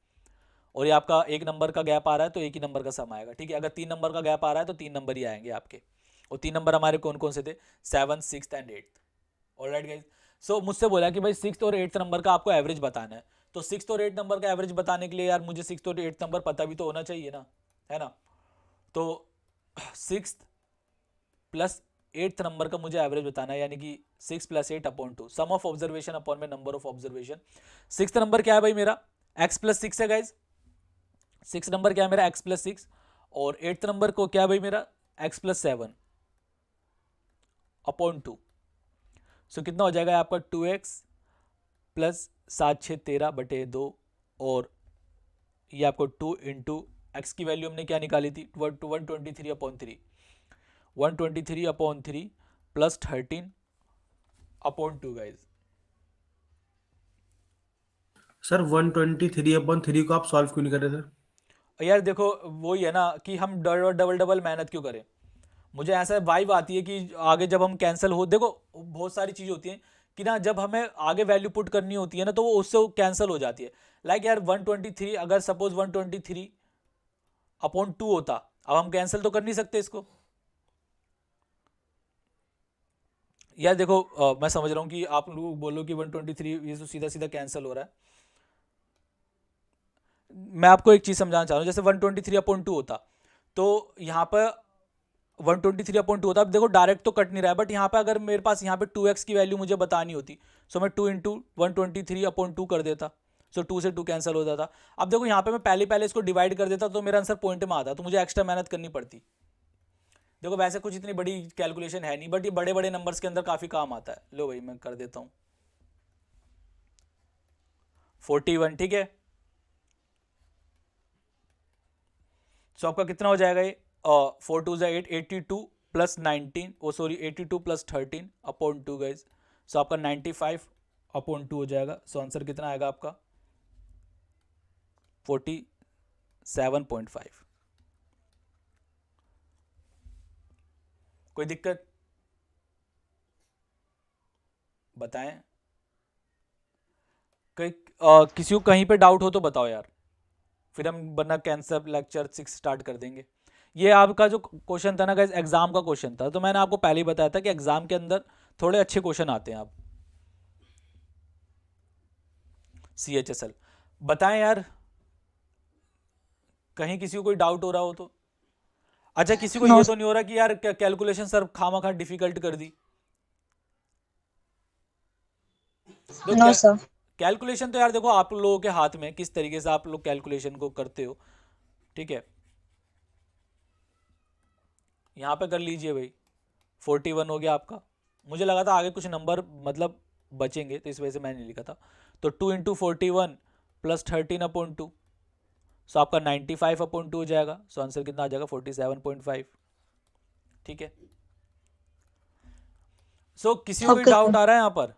और ये आपका 1 नंबर का गैप आ रहा है तो 1 ही नंबर का सम आएगा। ठीक है, अगर 3 नंबर का गैप आ रहा है तो 3 नंबर ही आएंगे आपके, और 3 नंबर हमारे कौन कौन से थे? 7, 6 एंड 8। ऑलराइट गाइस, सो मुझसे बोला कि भाई 6 और 8 नंबर का आपको एवरेज बताना है। तो 6 और 8 नंबर का एवरेज बताने के लिए यार मुझे 6 और 8 नंबर पता भी तो होना चाहिए ना, है ना? तो 6 प्लस 8 नंबर का मुझे एवरेज बताना है, यानी कि 6 + 8/2 सम ऑफ ऑब्जर्वेशन अपॉन में नंबर ऑफ ऑब्जर्वेशन। 6 नंबर क्या है भाई मेरा? x + 6 है गाइज। 6 नंबर क्या है मेरा? x + 6। और 8 नंबर को क्या है भाई मेरा? x + 7/2। सो कितना हो जाएगा आपका? 2x प्लस 7 6 13/2, और ये आपको 2 इंटू एक्स की वैल्यू हमने क्या निकाली थी? 123/3 123/3 प्लस 13/2 गाइज। सर 123/3 को आप सॉल्व क्यों नहीं कर रहे थे? यार देखो वही है ना कि हम डबल डबल मेहनत क्यों करें। मुझे ऐसा वाइब आती है कि आगे जब हम कैंसिल हो, देखो बहुत सारी चीज़ होती हैं कि ना जब हमें आगे वैल्यू पुट करनी होती है ना तो वो उससे कैंसिल हो जाती है। लाइक यार 123, अगर सपोज 123/2 होता, अब हम कैंसिल तो कर नहीं सकते इसको। यार देखो मैं समझ रहा हूँ कि आप लोग बोलो कि 123 ये तो सीधा सीधा कैंसिल हो रहा है। मैं आपको एक चीज़ समझाना चाह रहा हूँ, जैसे 123/2 होता तो यहाँ पर 123/2 होता। अब देखो डायरेक्ट तो कट नहीं रहा है, बट यहाँ पे अगर मेरे पास यहाँ पे 2x की वैल्यू मुझे बतानी होती सो मैं 2 इंटू 123/2 कर देता, सो 2 से 2 कैंसिल हो जाता। अब देखो यहाँ पे मैं पहले इसको डिवाइड कर देता तो मेरा आंसर पॉइंट में आता, तो मुझे एक्स्ट्रा मेहनत करनी पड़ती। देखो वैसे कुछ इतनी बड़ी कैलकुलेशन है नहीं, बट ये बड़े बड़े नंबर्स के अंदर काफ़ी काम आता है। लो भाई मैं कर देता हूँ 41। ठीक है, सो आपका कितना हो जाएगा ये? 4 2 8, 82 प्लस 19, ओ सॉरी 82 प्लस 13/2 गाइज। सो आपका 95/2 हो जाएगा। सो आंसर कितना आएगा आपका? 47.5। कोई दिक्कत बताएं? किसी को कहीं पे डाउट हो तो बताओ यार, फिर हम वरना कैंसर लेक्चर 6 स्टार्ट कर देंगे। ये आपका जो क्वेश्चन था ना गाइस, एग्जाम का क्वेश्चन था, तो मैंने आपको पहले ही बताया था कि एग्जाम के अंदर थोड़े अच्छे क्वेश्चन आते हैं। आप CHSL बताएं यार, कहीं किसी को कोई डाउट हो रहा हो तो। अच्छा, किसी को नो ये तो नहीं हो रहा कि यार कैलकुलेशन सर खामा डिफिकल्ट कर दी? No sir. कैलकुलेशन तो यार देखो आप लोगों के हाथ में किस तरीके से आप लोग कैलकुलेशन को करते हो। ठीक है, यहाँ पे कर लीजिए भाई, 41 हो गया आपका। मुझे लगा था आगे कुछ नंबर मतलब बचेंगे, तो इस वजह से मैंने नहीं लिखा था। तो 2 इंटू 41 प्लस 13/2, सो आपका 95/2 हो जाएगा। सो आंसर कितना आ जाएगा 47.5। ठीक है। सो किसी को कोई ओके डाउट सर। आ रहा है यहाँ पर?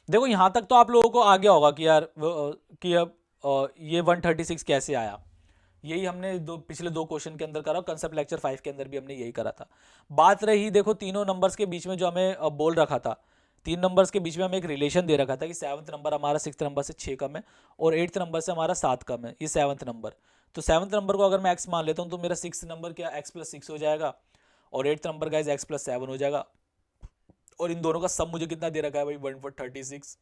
देखो यहाँ तक तो आप लोगों को आ गया होगा कि यार कि अब ये 136 कैसे आया। यही हमने पिछले दो क्वेश्चन के अंदर करा, कंसेप्ट लेक्चर 5 के अंदर भी हमने यही करा था। बात रही देखो तीनों नंबर्स के बीच में जो हमें बोल रखा था, 3 नंबर्स के बीच में हमें एक रिलेशन दे रखा था कि 7th नंबर हमारा 6th नंबर से 6 कम है और 8th नंबर से हमारा 7 कम है, ये 7th नंबर। तो 7th नंबर को अगर मैं x मान लेता हूँ तो मेरा 6th नंबर क्या x + 6 हो जाएगा और 8th नंबर गाइस x + 7 हो जाएगा। और इन दोनों का सम मुझे कितना दे रखा है भाई 136।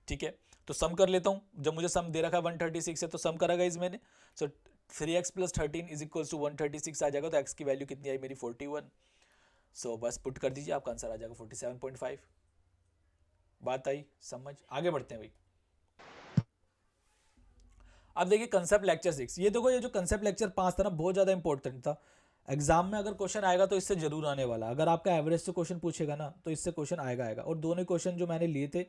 ठीक है, तो सम कर लेता हूं। जब मुझे सम दे रखा है 136 है तो सम करा गाइस मैंने। सो 3x + 13 = 136 आ जाएगा। तो x की वैल्यू कितनी आई मेरी 41। सो बस पुट कर दीजिए, आपका आंसर आ जाएगा 47.5। बात आई समझ? आगे बढ़ते हैं भाई। अब देखिए कंसेप्ट लेक्चर 6। ये देखो, ये जो कंसेप्ट लेक्चर 5 था ना, बहुत ज़्यादा इंपॉर्टेंट था। एग्जाम में अगर क्वेश्चन आएगा तो इससे जरूर आने वाला। अगर आपका एवरेज से क्वेश्चन पूछेगा ना तो इससे क्वेश्चन आएगा। और दोनों क्वेश्चन जो मैंने लिए थे,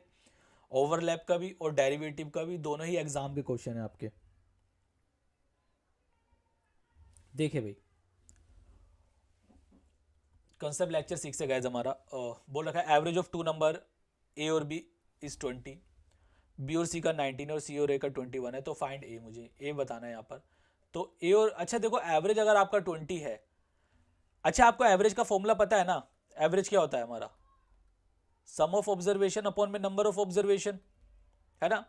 ओवरलैप का भी और डेरिवेटिव का भी, दोनों ही एग्जाम के क्वेश्चन है आपके। देखिए भाई, कंसेप्ट लेक्चर 6 है गाइस हमारा। बोल रखा है एवरेज ऑफ 2 नंबर ए और बी इज 20, बी और सी का 19 और सी और ए का 21 है। तो फाइंड ए, मुझे ए बताना है यहाँ पर। तो ए और, अच्छा देखो एवरेज अगर आपका 20 है, अच्छा आपको एवरेज का फॉर्मूला पता है ना? एवरेज क्या होता है हमारा? सम ऑफ ऑब्जर्वेशन अपॉन में नंबर ऑफ ऑब्जर्वेशन, है ना?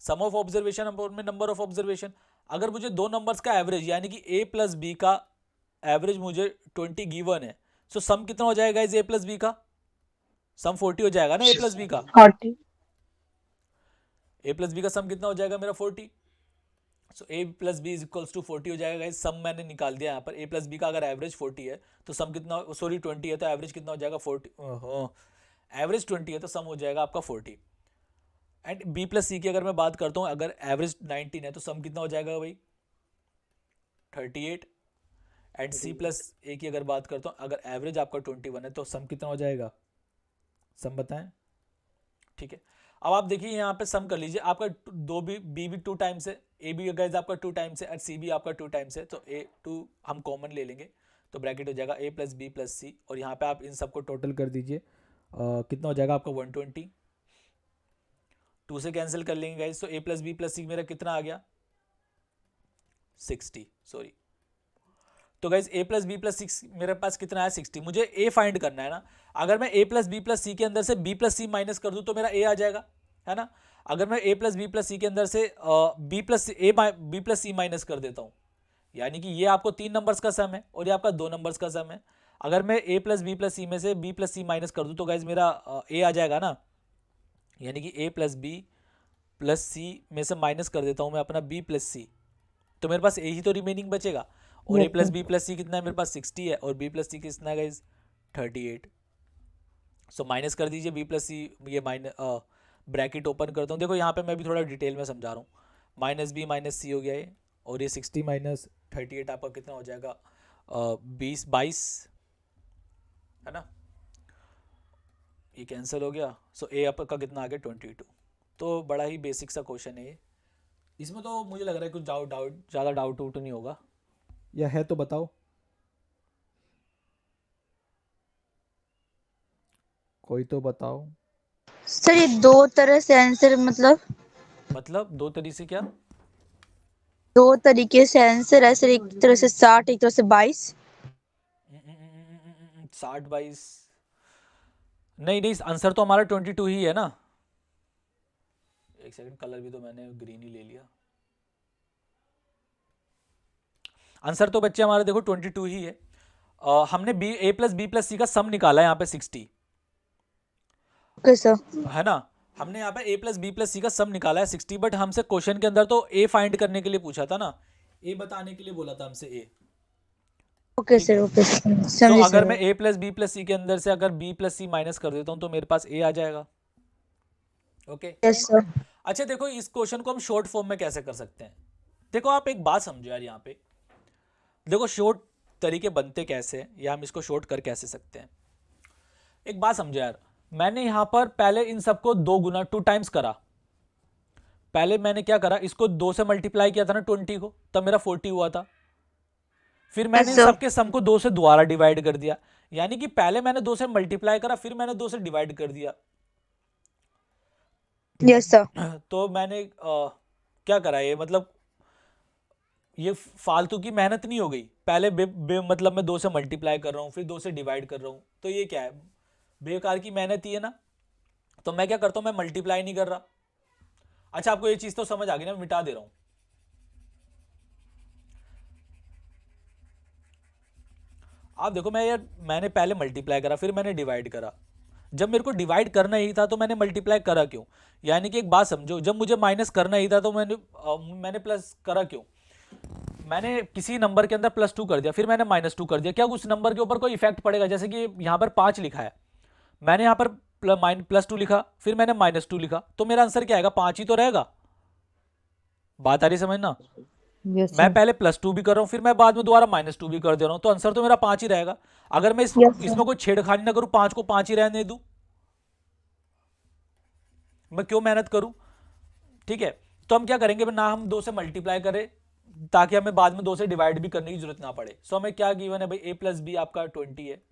सम ऑफ ऑब्जर्वेशन अपॉन में नंबर ऑफ ऑब्जर्वेशन। अगर मुझे दो नंबर्स का एवरेज यानी कि a प्लस बी का एवरेज मुझे 20 गिवन है, सो सम कितना हो जाएगा इस a प्लस बी का? सम 40 हो जाएगा ना a प्लस बी का? 40। a प्लस बी का सम कितना हो जाएगा मेरा 40। सो a प्लस बी = 40 हो जाएगा। सम मैंने निकाल दिया यहाँ पर। a प्लस बी का अगर एवरेज 40 है तो सम कितना, सॉरी 20 है तो एवरेज कितना हो जाएगा 40। एवरेज 20 है तो सम हो जाएगा आपका 40। एंड बी प्लस सी की अगर मैं बात करता हूँ, अगर एवरेज 19 है तो सम कितना हो जाएगा भाई 38। एंड सी प्लस ए की अगर बात करता हूँ, अगर एवरेज आपका 21 है तो सम कितना हो जाएगा? सम बताएं। ठीक है, अब आप देखिए यहाँ पे सम कर लीजिए। आपका दो बी भी 2 टाइम्स है, ए भी गाइस आपका 2 टाइम्स है और सी भी आपका 2 टाइम्स है। तो ए 2 हम कॉमन ले लेंगे तो ब्रैकेट हो जाएगा ए प्लस बी प्लस सी। और यहाँ पे आप इन सबको टोटल कर दीजिए, कितना हो जाएगा आपका 120। 2 से कैंसिल कर लेंगे गाइस। तो a plus B plus C मेरा कितना आ गया 60, सॉरी। तो guys a plus B plus 6 मेरे पास कितना है 60। मुझे a फाइंड करना है ना। अगर मैं a प्लस बी प्लस सी के अंदर से b प्लस सी माइनस कर दूं तो मेरा a आ जाएगा, है ना? अगर मैं a प्लस बी प्लस सी के अंदर से b प्लस सी माइनस कर देता हूं, यानी कि ये आपको 3 नंबर्स का सम है और ये आपका 2 नंबर्स का सम है। अगर मैं a प्लस बी प्लस सी में से b प्लस सी माइनस कर दूं तो गाइस मेरा a आ जाएगा ना। यानी कि a प्लस बी प्लस सी में से माइनस कर देता हूं मैं अपना b प्लस सी, तो मेरे पास a ही तो रिमेनिंग बचेगा। और a प्लस बी प्लस सी कितना है मेरे पास 60 है और b प्लस सी कितना है गाइज 38। सो माइनस कर दीजिए b प्लस सी, ये माइनस ब्रैकेट ओपन करता हूँ। देखो यहाँ पे मैं भी थोड़ा डिटेल में समझा रहा हूँ। माइनस बी माइनस सी हो गया ये, और ये 60 माइनस 38 आपका कितना हो जाएगा 22, है ना? ये कैंसिल हो गया। सो ए आपका कितना आ गया 22। तो बड़ा ही बेसिक सा क्वेश्चन है ये। इसमें तो मुझे लग रहा है कुछ ज़्यादा डाउट नहीं होगा, या है तो बताओ। कोई तो बताओ। सर ये दो तरह से आंसर, मतलब दो तरीके से क्या? दो तरीके से आंसर है सर। एक तरह से 60, एक तरह से 22। 60 22 नहीं, आंसर तो हमारा 22 ही है ना। एक सेकंड, कलर भी तो मैंने ग्रीन ही ले लिया। आंसर तो बच्चे हमारे देखो 22 ही है। हमने a प्लस बी प्लस सी का सम निकाला है यहाँ पे 60, ओके सर। है ना? हमने यहाँ पे a प्लस बी प्लस सी का सम निकाला है 60, बट हमसे क्वेश्चन के अंदर तो a फाइंड करने के लिए पूछा था ना, a बताने के लिए बोला था हमसे a। Okay sir, okay sir, तो समझिए अगर सर। मैं a प्लस बी प्लस सी के अंदर से अगर b प्लस सी माइनस कर देता हूँ तो मेरे पास a आ जाएगा। Okay, yes sir. अच्छा देखो इस क्वेश्चन को हम शॉर्ट फॉर्म में कैसे कर सकते हैं। देखो आप एक बात समझो यार, यहाँ पे देखो शॉर्ट तरीके बनते कैसे हैं या हम इसको शॉर्ट कर कैसे सकते हैं। एक बात समझो यार, मैंने यहां पर पहले इन सबको 2 गुना 2 टाइम्स करा। पहले मैंने क्या करा, इसको 2 से मल्टीप्लाई किया था ना 20 को, तब मेरा 40 हुआ था। फिर मैंने इन sir. सबके सम को 2 से दोबारा डिवाइड कर दिया, यानी कि पहले मैंने 2 से मल्टीप्लाई करा, फिर मैंने 2 से डिवाइड कर दिया। Yes, sir. तो मैंने क्या करा, ये मतलब ये फालतू की मेहनत नहीं हो गई। पहले मतलब मैं 2 से मल्टीप्लाई कर रहा हूँ, फिर 2 से डिवाइड कर रहा हूँ, तो ये क्या है, बेकार की मेहनत ही है ना। तो मैं क्या करता हूँ, मैं मल्टीप्लाई नहीं कर रहा। अच्छा, आपको ये चीज तो समझ आ गई ना, मैं मिटा दे रहा हूँ। आप देखो, मैंने पहले मल्टीप्लाई करा, फिर मैंने डिवाइड करा। जब मेरे को डिवाइड करना ही था तो मैंने मल्टीप्लाई करा क्यों? यानी कि एक बात समझो, जब मुझे माइनस करना ही था तो मैंने प्लस करा क्यों? मैंने किसी नंबर के अंदर +2 कर दिया, फिर मैंने -2 कर दिया, क्या उस नंबर के ऊपर कोई इफेक्ट पड़ेगा? जैसे कि यहाँ पर 5 लिखा है, मैंने यहाँ पर +2 लिखा, फिर मैंने -2 लिखा, तो मेरा आंसर क्या आएगा? 5 ही तो रहेगा। बात आ रही समझना? यस मैं सर। पहले +2 भी कर रहा हूँ, फिर मैं बाद में दोबारा -2 भी कर दे रहा हूँ, तो आंसर तो मेरा 5 ही रहेगा। अगर मैं Yes, sir. इसमें कोई छेड़खानी ना करूँ, 5 को 5 ही रहने दूं, मैं क्यों मेहनत करूं? ठीक है, तो हम क्या करेंगे ना, हम 2 से मल्टीप्लाई करें ताकि हमें बाद में 2 से डिवाइड भी करने की जरूरत ना पड़े। सो हमें क्या गिवन है भाई, a + b आपका 20 है,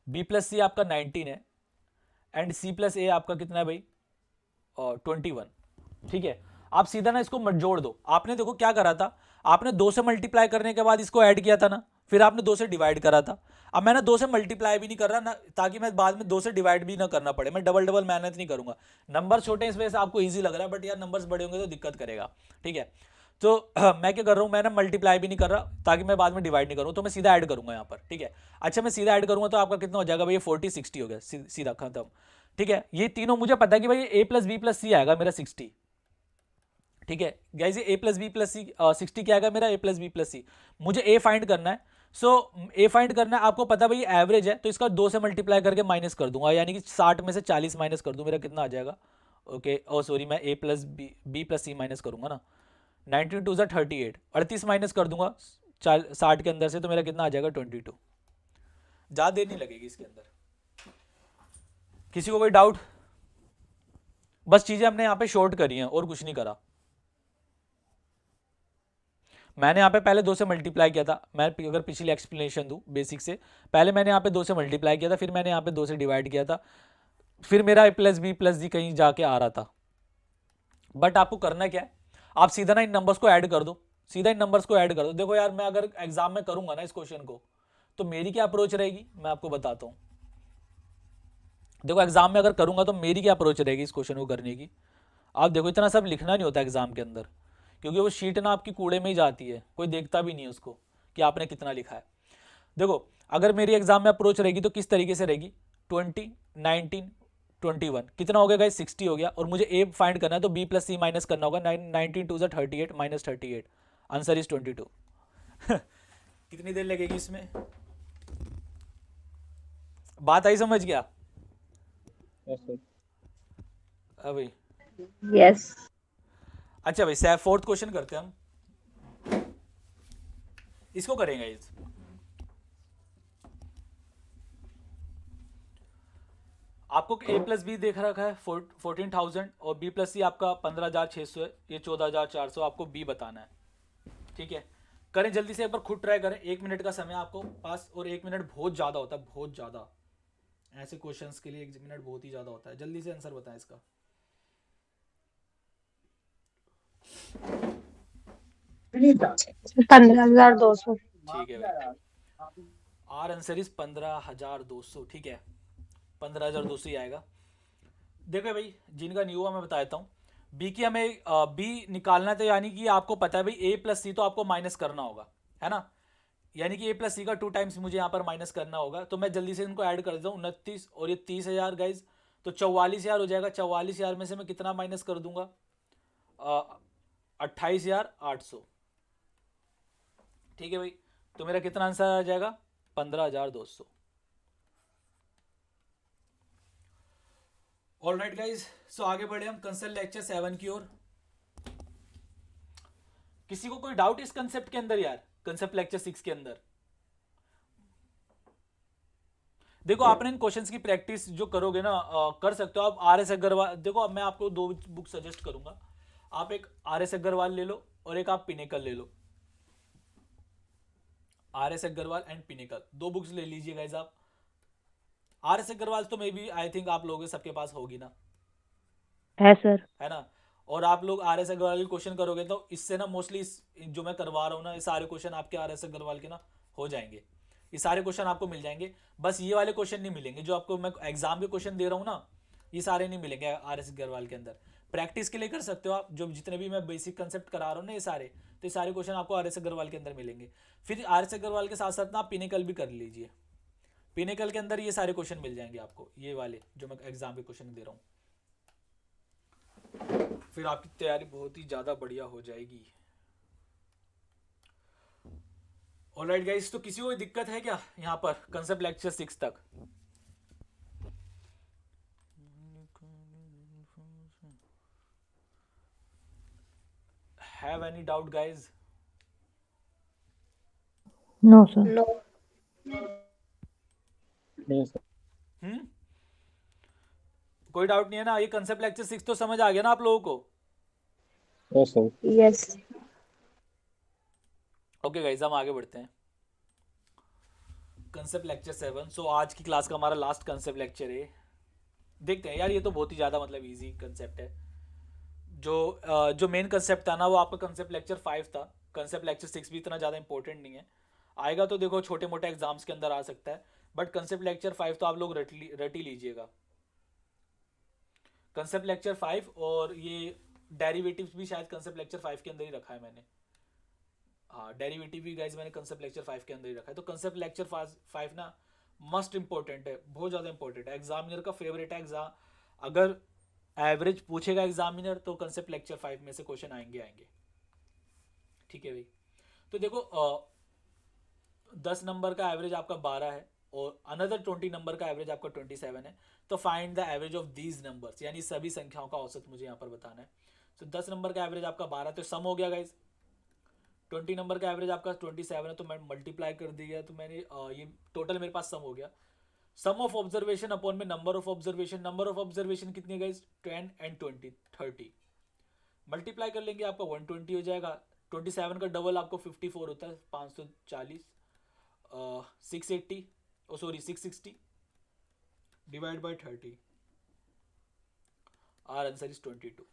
b + c आपका 19 है, एंड c + a आपका कितना है भाई? 21। ठीक है, आप सीधा ना इसको मत जोड़ दो। आपने देखो क्या करा था, आपने 2 से मल्टीप्लाई करने के बाद इसको ऐड किया था ना, फिर आपने 2 से डिवाइड करा था। अब मैंने 2 से मल्टीप्लाई भी नहीं कर रहा ना, ताकि मैं बाद में 2 से डिवाइड भी ना करना पड़े, मैं डबल डबल मेहनत नहीं करूंगा। नंबर छोटे हैं इस वजह से आपको ईजी लग रहा है, बट यार नंबर्स बड़े होंगे तो दिक्कत करेगा। ठीक है, तो मैं क्या कर रहा हूँ, मैंने मल्टीप्लाई भी नहीं कर रहा ताकि मैं बाद में डिवाइड नहीं करूँ, तो मैं सीधा ऐड करूंगा यहाँ पर। ठीक है, अच्छा, मैं सीधा ऐड करूंगा तो आपका कितना हो जाएगा भाई? 40 60 हो गया, सीधा खत्म। ठीक है, ये तीनों मुझे पता है कि भाई a + b + c आएगा मेरा 60। ठीक है गाइस, ये a + b + c 60 क्या आएगा मेरा? a + b + c। मुझे a फाइंड करना है। सो a फाइंड करना है, आपको पता भाई एवरेज है, तो इसका 2 से मल्टीप्लाई करके माइनस कर दूंगा, यानी कि 60 में से 40 माइनस कर दूं, मेरा कितना आ जाएगा? ओके, ओ सॉरी, मैं a + b + c माइनस करूंगा ना। 19 2 38, 38 माइनस कर दूंगा 60 के अंदर से, तो मेरा कितना आ जाएगा? 22। ज़्यादा देर नहीं लगेगी इसके अंदर। किसी को कोई डाउट? बस चीज़ें हमने यहाँ पे शॉर्ट करी हैं और कुछ नहीं करा। मैंने यहाँ पे पहले 2 से मल्टीप्लाई किया था। मैं अगर पिछली एक्सप्लेनेशन दूँ बेसिक से, पहले मैंने यहाँ पे 2 से मल्टीप्लाई किया था, फिर मैंने यहाँ पे 2 से डिवाइड किया था, फिर मेरा a + b + c कहीं जाके आ रहा था। बट आपको करना क्या है, आप सीधा ना इन नंबर्स को ऐड कर दो, सीधा इन नंबर्स को ऐड कर दो। देखो यार, मैं अगर एग्जाम में करूंगा ना इस क्वेश्चन को, तो मेरी क्या अप्रोच रहेगी मैं आपको बताता हूँ। देखो, एग्जाम में अगर करूंगा तो मेरी क्या अप्रोच रहेगी इस क्वेश्चन को करने की। आप देखो, इतना सब लिखना नहीं होता एग्जाम के अंदर, क्योंकि वो शीट ना आपकी कूड़े में ही जाती है, कोई देखता भी नहीं है उसको कि आपने कितना लिखा है। देखो, अगर मेरी एग्जाम में अप्रोच रहेगी तो किस तरीके से रहेगी? 20 19 21 कितना हो गया गाइस? 60 हो गया, और मुझे a फाइंड करना है तो b + c माइनस करना होगा। 19 2 38 - 38, आंसर इज 22। कितनी देर लगेगी इसमें? बात आई समझ गया? भाई Yes. अच्छा भाई, 4th क्वेश्चन करते हैं हम, इसको करेंगे इस। आपको a + b देख रखा है 14,000, और b + c आपका 15,600 है, ये 14,400, आपको b बताना है। ठीक है, करें जल्दी से, एक बार खुद ट्राई करें। 1 मिनट का समय आपको पास, और 1 मिनट बहुत ज़्यादा होता है, बहुत ज़्यादा। ऐसे क्वेश्चंस के लिए 1 मिनट बहुत ही ज़्यादा होता है। जल्दी से आंसर बताएं इसका। 15,200. ठीक है भाई, आर आंसर इज 15,200। ठीक है, 15,200 ही आएगा। देखो भाई, जिनका न्यू हुआ मैं बता देता हूँ। बी की हमें बी निकालना है, तो यानी कि आपको पता है भाई a + c तो आपको माइनस करना होगा, है ना। यानी कि a + c का 2 टाइम्स मुझे यहाँ पर माइनस करना होगा, तो मैं जल्दी से इनको ऐड कर देता हूँ। 29 और ये 30,000 गाइज, तो 44,000 हो जाएगा। 44,000 में से मैं कितना माइनस कर दूंगा? 28,800। ठीक है भाई, तो मेरा कितना आंसर आ जाएगा? 15,200। ऑल राइट गाइज, सो आगे बढ़े हम कंसेप्ट लेक्चर 7 की ओर। किसी को कोई डाउट इस कंसेप्ट के अंदर यार, कंसेप्ट लेक्चर 6 के अंदर? देखो आपने इन क्वेश्चंस की प्रैक्टिस जो करोगे ना कर सकते हो आप। आर एस अग्रवाल, देखो अब मैं आपको दो बुक सजेस्ट करूंगा। आप एक आर एस अग्रवाल ले लो और एक आप पिनेकल ले लो। R S Agarwal and Pinnacle, दो बुक्स ले लीजिए गाइस आप। आर एस अग्रवाल तो मे बी आई थिंक आप लोगों के सबके पास होगी ना, है सर। है ना। और आप लोग आर एस अग्रवाल के क्वेश्चन करोगे तो इससे ना मोस्टली जो मैं करवा रहा हूँ ना, ये सारे क्वेश्चन आपके आर एस अग्रवाल के ना हो जाएंगे। ये सारे क्वेश्चन आपको मिल जाएंगे। बस ये वाले क्वेश्चन नहीं मिलेंगे जो आपको मैं एग्जाम के क्वेश्चन दे रहा हूँ ना, ये सारे नहीं मिलेंगे आर एस अग्रवाल के अंदर। प्रैक्टिस के लिए कर सकते हो आप, जो जितने भी मैं बेसिक कंसेप्ट करा रहा हूँ ना ये सारे, तो ये सारे क्वेश्चन आपको आर एस अग्रवाल के अंदर मिलेंगे। फिर आर एस अग्रवाल के साथ साथ ना आप पिनेकल भी कर लीजिए। पिनेकल के अंदर ये सारे क्वेश्चन मिल जाएंगे आपको, ये वाले जो मैं एग्जाम के क्वेश्चन दे रहा हूँ। फिर आपकी तैयारी बहुत ही ज़्यादा बढ़िया हो जाएगी। ऑलराइट गाइस, तो किसी को कोई दिक्कत है क्या यहाँ पर कंसेप्ट लेक्चर 6 तक? Have any doubt guys? No sir. No. नहीं सर। कोई डाउट नहीं है ना? ये कंसेप्ट लेक्चर 6 तो समझ आ गया ना आप लोगों को? Yes sir. Yes. Okay guys, हम आगे बढ़ते हैं। Concept lecture 7। सो आज की क्लास का हमारा लास्ट कंसेप्ट लेक्चर है। देखते हैं यार, ये तो बहुत ही ज़्यादा मतलब इजी कंसेप्ट है। जो मेन कंसेप्ट था ना वो आपका कंसेप्ट लेक्चर 5 था। कंसेप्ट लेक्चर 6 भी इतना ज़्यादा इंपॉर्टेंट नहीं है, आएगा तो देखो छोटे मोटे एग्जाम्स के अंदर आ सकता है, बट कंसेप्ट लेक्चर 5 तो आप लोग रट ही लीजिएगा। कंसेप्ट लेक्चर 5 और ये डेरिवेटिव्स भी शायद कंसेप्ट लेक्चर 5 के अंदर ही रखा है मैंने। हाँ, डेरिवेटिव भी गाइज मैंने कंसेप्ट लेक्चर 5 के अंदर ही रखा है। तो कंसेप्ट लेक्चर 5 ना मस्ट इंपॉर्टेंट है, बहुत ज़्यादा इंपॉर्टेंट है, एग्जामिनर का फेवरेट है। एग्जाम अगर एवरेज पूछेगा एग्जामिनर तो कंसेप्ट लेक्चर 5 में से क्वेश्चन आएंगे। ठीक है भाई। तो देखो 10 नंबर का एवरेज आपका 12 है और अनदर 20 नंबर का एवरेज आपका 27 है। तो find the average of these numbers, यानी सभी संख्याओं का औसत मुझे यहाँ पर बताना है। तो 10 नंबर का एवरेज आपका 12, तो सम हो गया गाइज। 20 नंबर का एवरेज आपका 27 है, तो मैं मल्टीप्लाई कर दिया, तो मैंने ये टोटल मेरे पास सम हो गया। सम ऑफ ऑब्जर्वेशन अपॉन में number of observation. Number of observation कितनी है गाइज? 10 एंड 20, 30। मल्टीप्लाई कर लेंगे आपका 120 हो जाएगा। 27 का डबल आपको 54 होता है, 540। 680 660 divide by 30। Our answer is 22।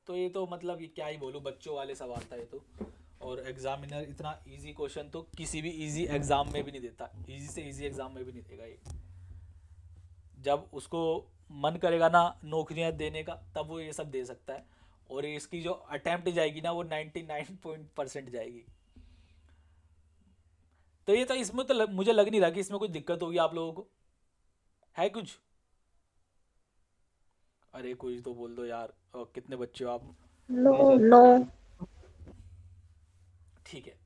तो ये तो मतलब ये क्या ही बोलूँ, बच्चों वाले सवाल था ये तो। और एग्जामिनर इतना इजी क्वेश्चन तो किसी भी इजी एग्जाम में भी नहीं देता, इजी से इजी एग्जाम में भी नहीं देगा ये। जब उसको मन करेगा ना नौकरियां देने का, तब वो ये सब दे सकता है। और इसकी जो अटेम्प्ट जाएगी ना वो 99% जाएगी। तो ये तो इसमें तो मुझे लग नहीं रहा कि इसमें कोई दिक्कत होगी आप लोगों को, है कुछ? अरे कुछ तो बोल दो यार। कितने बच्चे हो आप? नो। नो। ठीक है।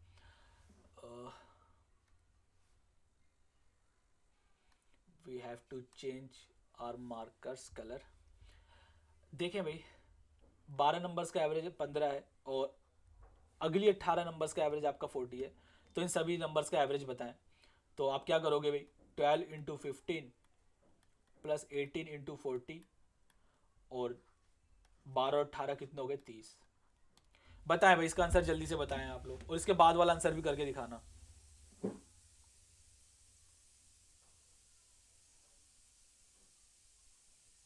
We have to change our markers colour. देखें भाई, 12 नंबर्स का एवरेज 15 है और अगली 18 नंबर्स का एवरेज आपका 40 है। तो इन सभी नंबर्स का एवरेज बताएं। तो आप क्या करोगे भाई? 12 इंटू 15 प्लस 18 इंटू 40 और 12 और 18 कितने हो गए? 30। बताएं भाई, इसका आंसर जल्दी से बताएं आप लोग, और इसके बाद वाला आंसर भी करके दिखाना।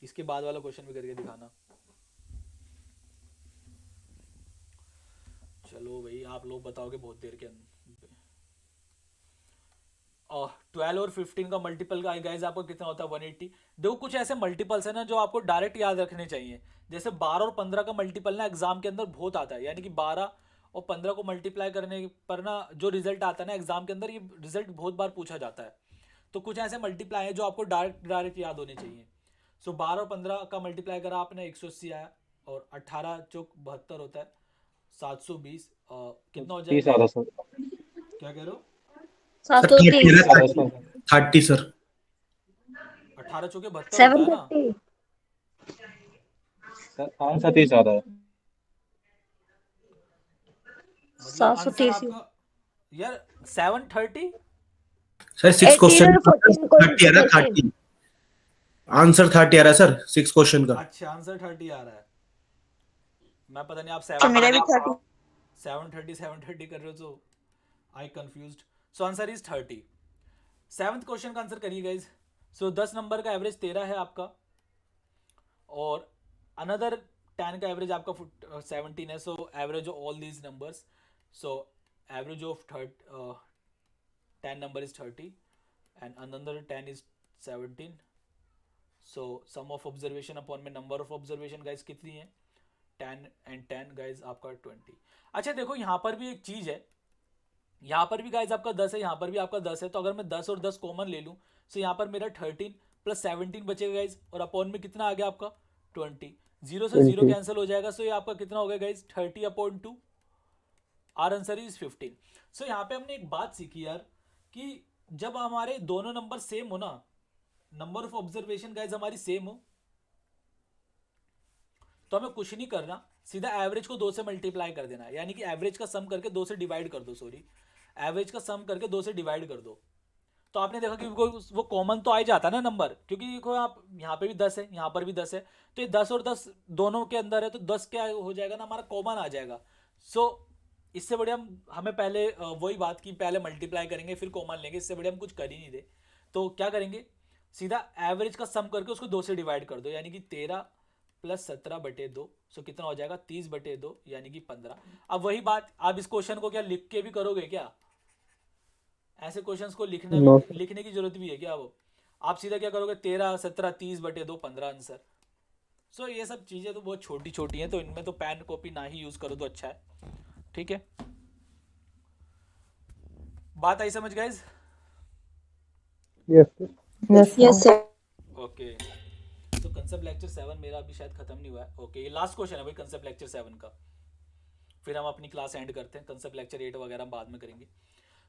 इसके बाद वाला क्वेश्चन भी करके दिखाना। चलो भाई, आप लोग बताओगे बहुत देर के अंदर। 12 और 15 का मल्टीपल का गाइस आपको कितना होता है? 180। देखो कुछ ऐसे मल्टीपल्स है ना जो आपको डायरेक्ट याद रखने चाहिए। जैसे 12 और 15 का मल्टीपल ना एग्जाम के अंदर बहुत आता है, यानी कि 12 और 15 को मल्टीप्लाई करने पर ना जो रिजल्ट आता है ना एग्जाम के अंदर, ये रिजल्ट बहुत बार पूछा जाता है। तो कुछ ऐसे मल्टीप्लाई है जो आपको डायरेक्ट याद होने चाहिए। सो 12 और 15 का मल्टीप्लाई करा आपने 180 आया, और 18 चौक 72 होता है, 720 कितना हो 30 जाएगा? आ रहा सर। क्या कह रहे हो? 730। 30 सर। 18 चौके 72 होता है ना? 730। सर आंसर 30 आ रहा है। मतलब आंसर 730। आपका यार 730। सर 6 18 क्वेश्चन और 14 को 30 आ रहा है, 30 आंसर 30 आ रहा है सर 6 क्वेश्चन का। अच्छा आंसर 30 आ रहा है। मैं पता नहीं आप अच्छा मेरा भी 30 730 कर रहे हो तो I confused. So answer is 30। 7th question का आंसर करिए गाइज। सो 10 नंबर का एवरेज 13 है आपका, और अनदर 10 का एवरेज आपका 17 है। So average of all these numbers, so average of 10 number is 30 and another 10 is 17. So sum of observation upon में number of observation guys कितनी है, 10 and 10 guys आपका 20। अच्छा देखो यहाँ पर भी एक चीज है, यहाँ पर भी गाइज आपका 10 है, यहाँ पर भी आपका 10 है। तो अगर मैं 10 और 10 कॉमन ले लूँ तो यहाँ पर मेरा 13 प्लस 17 बचेगा गाइज, और अपॉन में कितना आ गया आपका 20। 0 से 0 कैंसिल हो जाएगा। सो ये आपका कितना हो गया guys 30 upon 2। Our answer is 15। So यहाँ पे हमने एक बात सीखी यार कि जब हमारे दोनों नंबर सेम हो ना, नंबर ऑफ ऑब्जर्वेशन गाइज हमारी सेम हो, तो हमें कुछ नहीं करना, सीधा एवरेज को 2 से मल्टीप्लाई कर देना। यानी कि एवरेज का सम करके 2 से डिवाइड कर दो, सॉरी एवरेज का सम करके 2 से डिवाइड कर दो। तो आपने देखा कि वो कॉमन तो आ ही जाता ना नंबर, क्योंकि देखो आप यहाँ पे भी 10 है, यहाँ पर भी 10 है, तो ये 10 और 10 दोनों के अंदर है, तो 10 क्या हो जाएगा ना, हमारा कॉमन आ जाएगा। सो इससे बढ़िया हमें पहले वही बात की, पहले मल्टीप्लाई करेंगे फिर कॉमन लेंगे, इससे बढ़िया हम कुछ कर ही नहीं दे। तो क्या करेंगे, सीधा एवरेज का सम करके उसको 2 से डिवाइड कर दो, यानी कि 13 प्लस 17/2। सो कितना हो जाएगा 30/2 यानी कि 15। अब वही बात, आप इस क्वेश्चन को क्या लिख के भी करोगे क्या? ऐसे क्वेश्चंस को लिखने की जरूरत भी है क्या? वो आप सीधा क्या करोगे 13 17 30/2 15 आंसर। सो ये सब चीजें तो बहुत छोटी छोटी हैं, तो इनमें तो पेन कॉपी ना ही यूज करो तो अच्छा है। ठीक है, बात आई समझ guys? Yes yes yes sir. Okay, तो कंसेप्ट लेक्चर 7 मेरा अभी शायद खत्म नहीं हुआ है। ओके, ये लास्ट क्वेश्चन है भाई कंसेप्ट लेक्चर 7 का, फिर हम अपनी क्लास एंड करते हैं। कंसेप्ट लेक्चर 8 वगैरह हम बाद में करेंगे।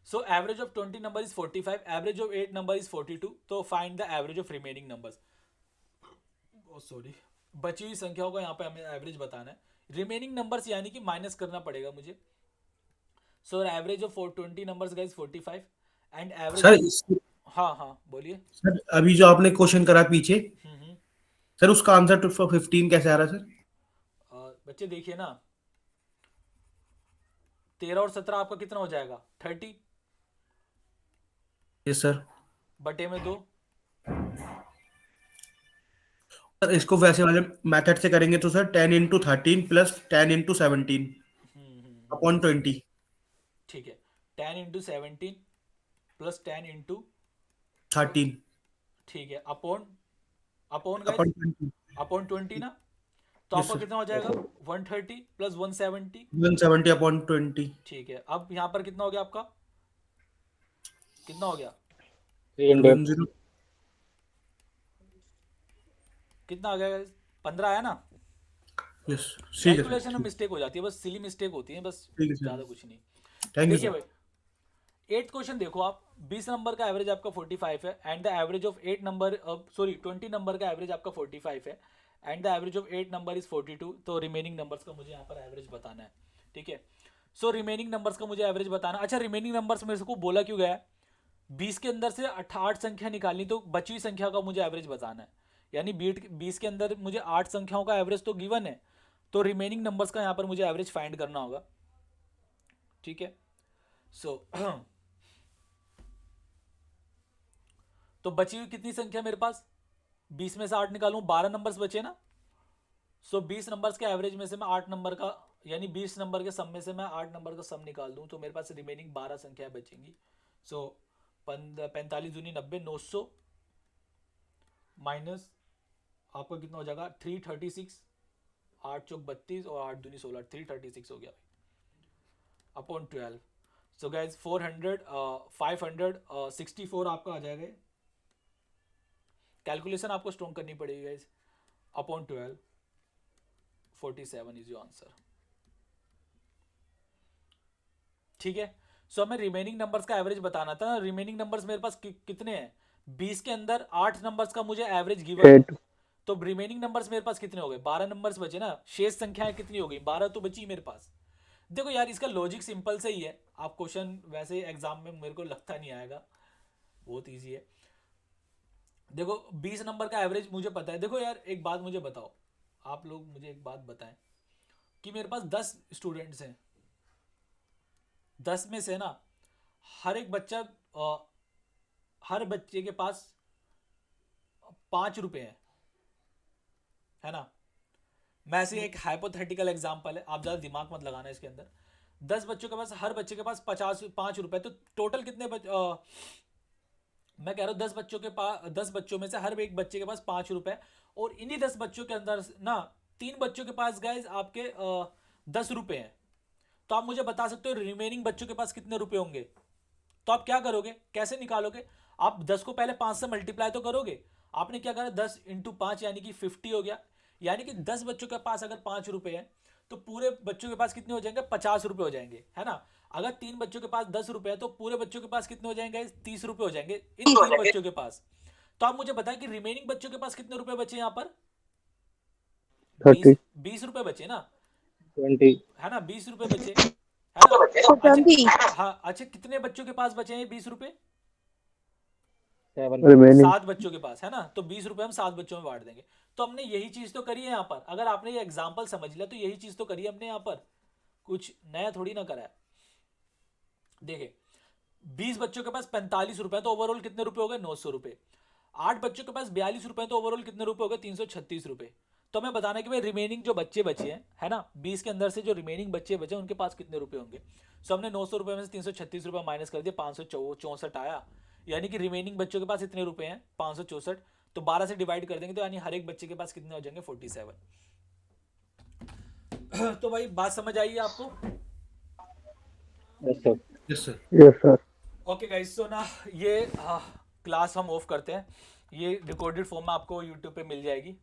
So average of 20 number is 45, average of 8 number is 42। तो find the average of remaining numbers. Sorry, बची हुई संख्याओं का यहाँ पे हमें एवरेज बताना है। रिमेनिंग नंबर्स यानी कि माइनस करना पड़ेगा मुझे। So average of 20 numbers guys 45 and sir average. हाँ हाँ बोलिए। सर अभी जो आपने क्वेश्चन करा पीछे, हम्म। सर उसका आंसर 15 कैसे आ रहा है सर? बच्चे देखिए ना, 13 और 17 आपका कितना हो जाएगा 30 यस सर। बटे में 2। सर इसको वैसे वाले मेथड से करेंगे तो सर 10 × 13 प्लस 10 × 17 अपॉन 20। ठीक है, 10 × 17 प्लस 10 × 13 ठीक है अपॉन अपॉन गाइस 20 अपॉन 20 ना, तो Yes, आपका sir. कितना हो जाएगा 130 प्लस 170। 170 अपॉन 20। ठीक है, अब यहाँ पर कितना हो गया आपका, कितना हो गया 300। 10 कितना आ गया guys? 15 आया ना। यस ठीक है कैलकुलेशन में सर। मिस्टेक हो जाती है, बस सिली मिस्टेक होती है, बस ठीक है सर। ज़्यादा कुछ नहीं। थैंक यू देखिए सर। भाई 8th क्वेश्चन देखो आप, 20 नंबर का एवरेज आपका 45 है and the average of 8 number, sorry 20 number का एवरेज आपका 45 है and the average of 8 number is 42। तो रिमेनिंग नंबर्स का मुझे यहाँ पर एवरेज बताना है। ठीक है, सो रिमेनिंग नंबर्स का मुझे एवरेज बताना। अच्छा रिमेनिंग नंबर्स मेरे को बोला क्यों गया है, 20 के अंदर से 8 संख्या निकालनी, तो बची हुई संख्या का मुझे एवरेज बताना है। यानी 20 के अंदर मुझे 8 संख्याओं का एवरेज तो गिवन है, तो रिमेनिंग नंबर्स का यहाँ पर मुझे एवरेज फाइंड करना होगा। ठीक है, सो तो बची हुई कितनी संख्या मेरे पास, 20 में से 8 निकालूं 12 नंबर्स बचे ना। सो 20 नंबर्स के एवरेज में से मैं 8 नंबर का, यानी 20 नंबर के सम में से मैं 8 नंबर का सम निकाल दूं, तो मेरे पास रिमेनिंग 12 संख्याएं बचेंगी। सो 45 दूनी 90, 900 माइनस आपका कितना हो जाएगा 336, 8 चौक 32 और 8 दूनी 16, 336 हो गया भाई अपॉन 12। सो गाइज 564 आपका आ जाएगा। कैलकुलेशन आपको स्ट्रॉन्ग करनी पड़ेगी guys, upon 12 47 is your answer. ठीक है, सो हमें रिमेनिंग नंबर्स का एवरेज बताना था। रिमेनिंग नंबर्स मेरे पास कितने हैं, 20 के अंदर 8 नंबर्स का मुझे एवरेज गिवन है, तो रिमेनिंग नंबर्स मेरे पास कितने हो गए 12 नंबर्स बचे ना। शेष संख्याएं कितनी हो गई 12 तो बची मेरे पास। देखो यार इसका लॉजिक सिंपल से ही है, आप क्वेश्चन वैसे एग्जाम में मेरे को लगता नहीं आएगा, बहुत ईजी है। देखो 20 नंबर का एवरेज मुझे पता है। देखो यार एक बात मुझे बताओ, आप लोग मुझे एक बात बताएं कि मेरे पास 10 स्टूडेंट्स हैं, 10 में से ना हर एक बच्चा हर बच्चे के पास 5 रुपए है ना। मैं ऐसे एक हाइपोथेटिकल एग्जांपल है, आप ज़्यादा दिमाग मत लगाना इसके अंदर। 10 बच्चों के पास, हर बच्चे के पास 5 रुपए, तो टोटल कितने मैं कह रहा हूँ 10 बच्चों के पास, 10 बच्चों में से हर एक बच्चे के पास 5 रुपए, और इन्हीं 10 बच्चों के अंदर ना 3 बच्चों के पास गाइस आपके 10 रुपए हैं। तो आप मुझे बता सकते हो रिमेनिंग बच्चों के पास कितने रुपए होंगे। तो आप क्या करोगे, कैसे निकालोगे? आप 10 को पहले 5 से मल्टीप्लाई तो करोगे। आपने क्या करा, 10 × 5 यानी कि 50 हो गया। यानी कि 10 बच्चों के पास अगर 5 रुपए हैं तो पूरे बच्चों के पास कितने हो जाएंगे, 50 रुपए हो जाएंगे, है ना। अगर 3 बच्चों के पास 10 रुपए है तो पूरे बच्चों के पास कितने हो जाएंगे, 30 रुपए हो जाएंगे इन 3 बच्चों के पास। तो आप मुझे बताएं कि रिमेनिंग बच्चों के पास कितने रुपए बचे यहाँ पर? 30 20 रुपए बचे ना, 20 है ना, 20 रुपए बचे, है ना। ट्वेंटी। हाँ अच्छा, कितने बच्चों के पास बचे हैं 20 रुपए? 7 रिमेनिंग 7 बच्चों के पास, है ना। तो 20 रुपए हम 7 बच्चों में बांट देंगे। तो हमने यही चीज तो करी है यहाँ पर। अगर आपने ये एग्जाम्पल समझ लिया तो यही चीज तो करी है हमने यहाँ पर, कुछ नया थोड़ी ना करा है। देखिए 20 बच्चों के पास 45 रुपए, तो ओवरऑल कितने रुपए हो गए, 900 रुपए। 8 बच्चों के पास 42 रुपए, तो ओवरऑल कितने रुपए हो गए, 336 रुपए। तो हमें बताना है कि भाई रिमेनिंग जो बच्चे बचे हैं, है ना, 20 के अंदर से जो रिमेनिंग बच्चे बचे उनके पास कितने रुपए होंगे। सो हमने 900 रुपए में से 336 रुपए माइनस कर दिया, 564 आया। यानी कि रिमेनिंग बच्चों के पास इतने रुपए हैं 564। तो 12 से डिवाइड कर देंगे तो यानी हर एक बच्चे के पास कितने हो जाएंगे, 47। तो भाई बात समझ आई है आपको? Yes sir. Yes sir. Yes sir. Okay guys, so ना ये क्लास हम ऑफ करते हैं। ये रिकॉर्डेड फॉर्म में आपको यूट्यूब पे मिल जाएगी।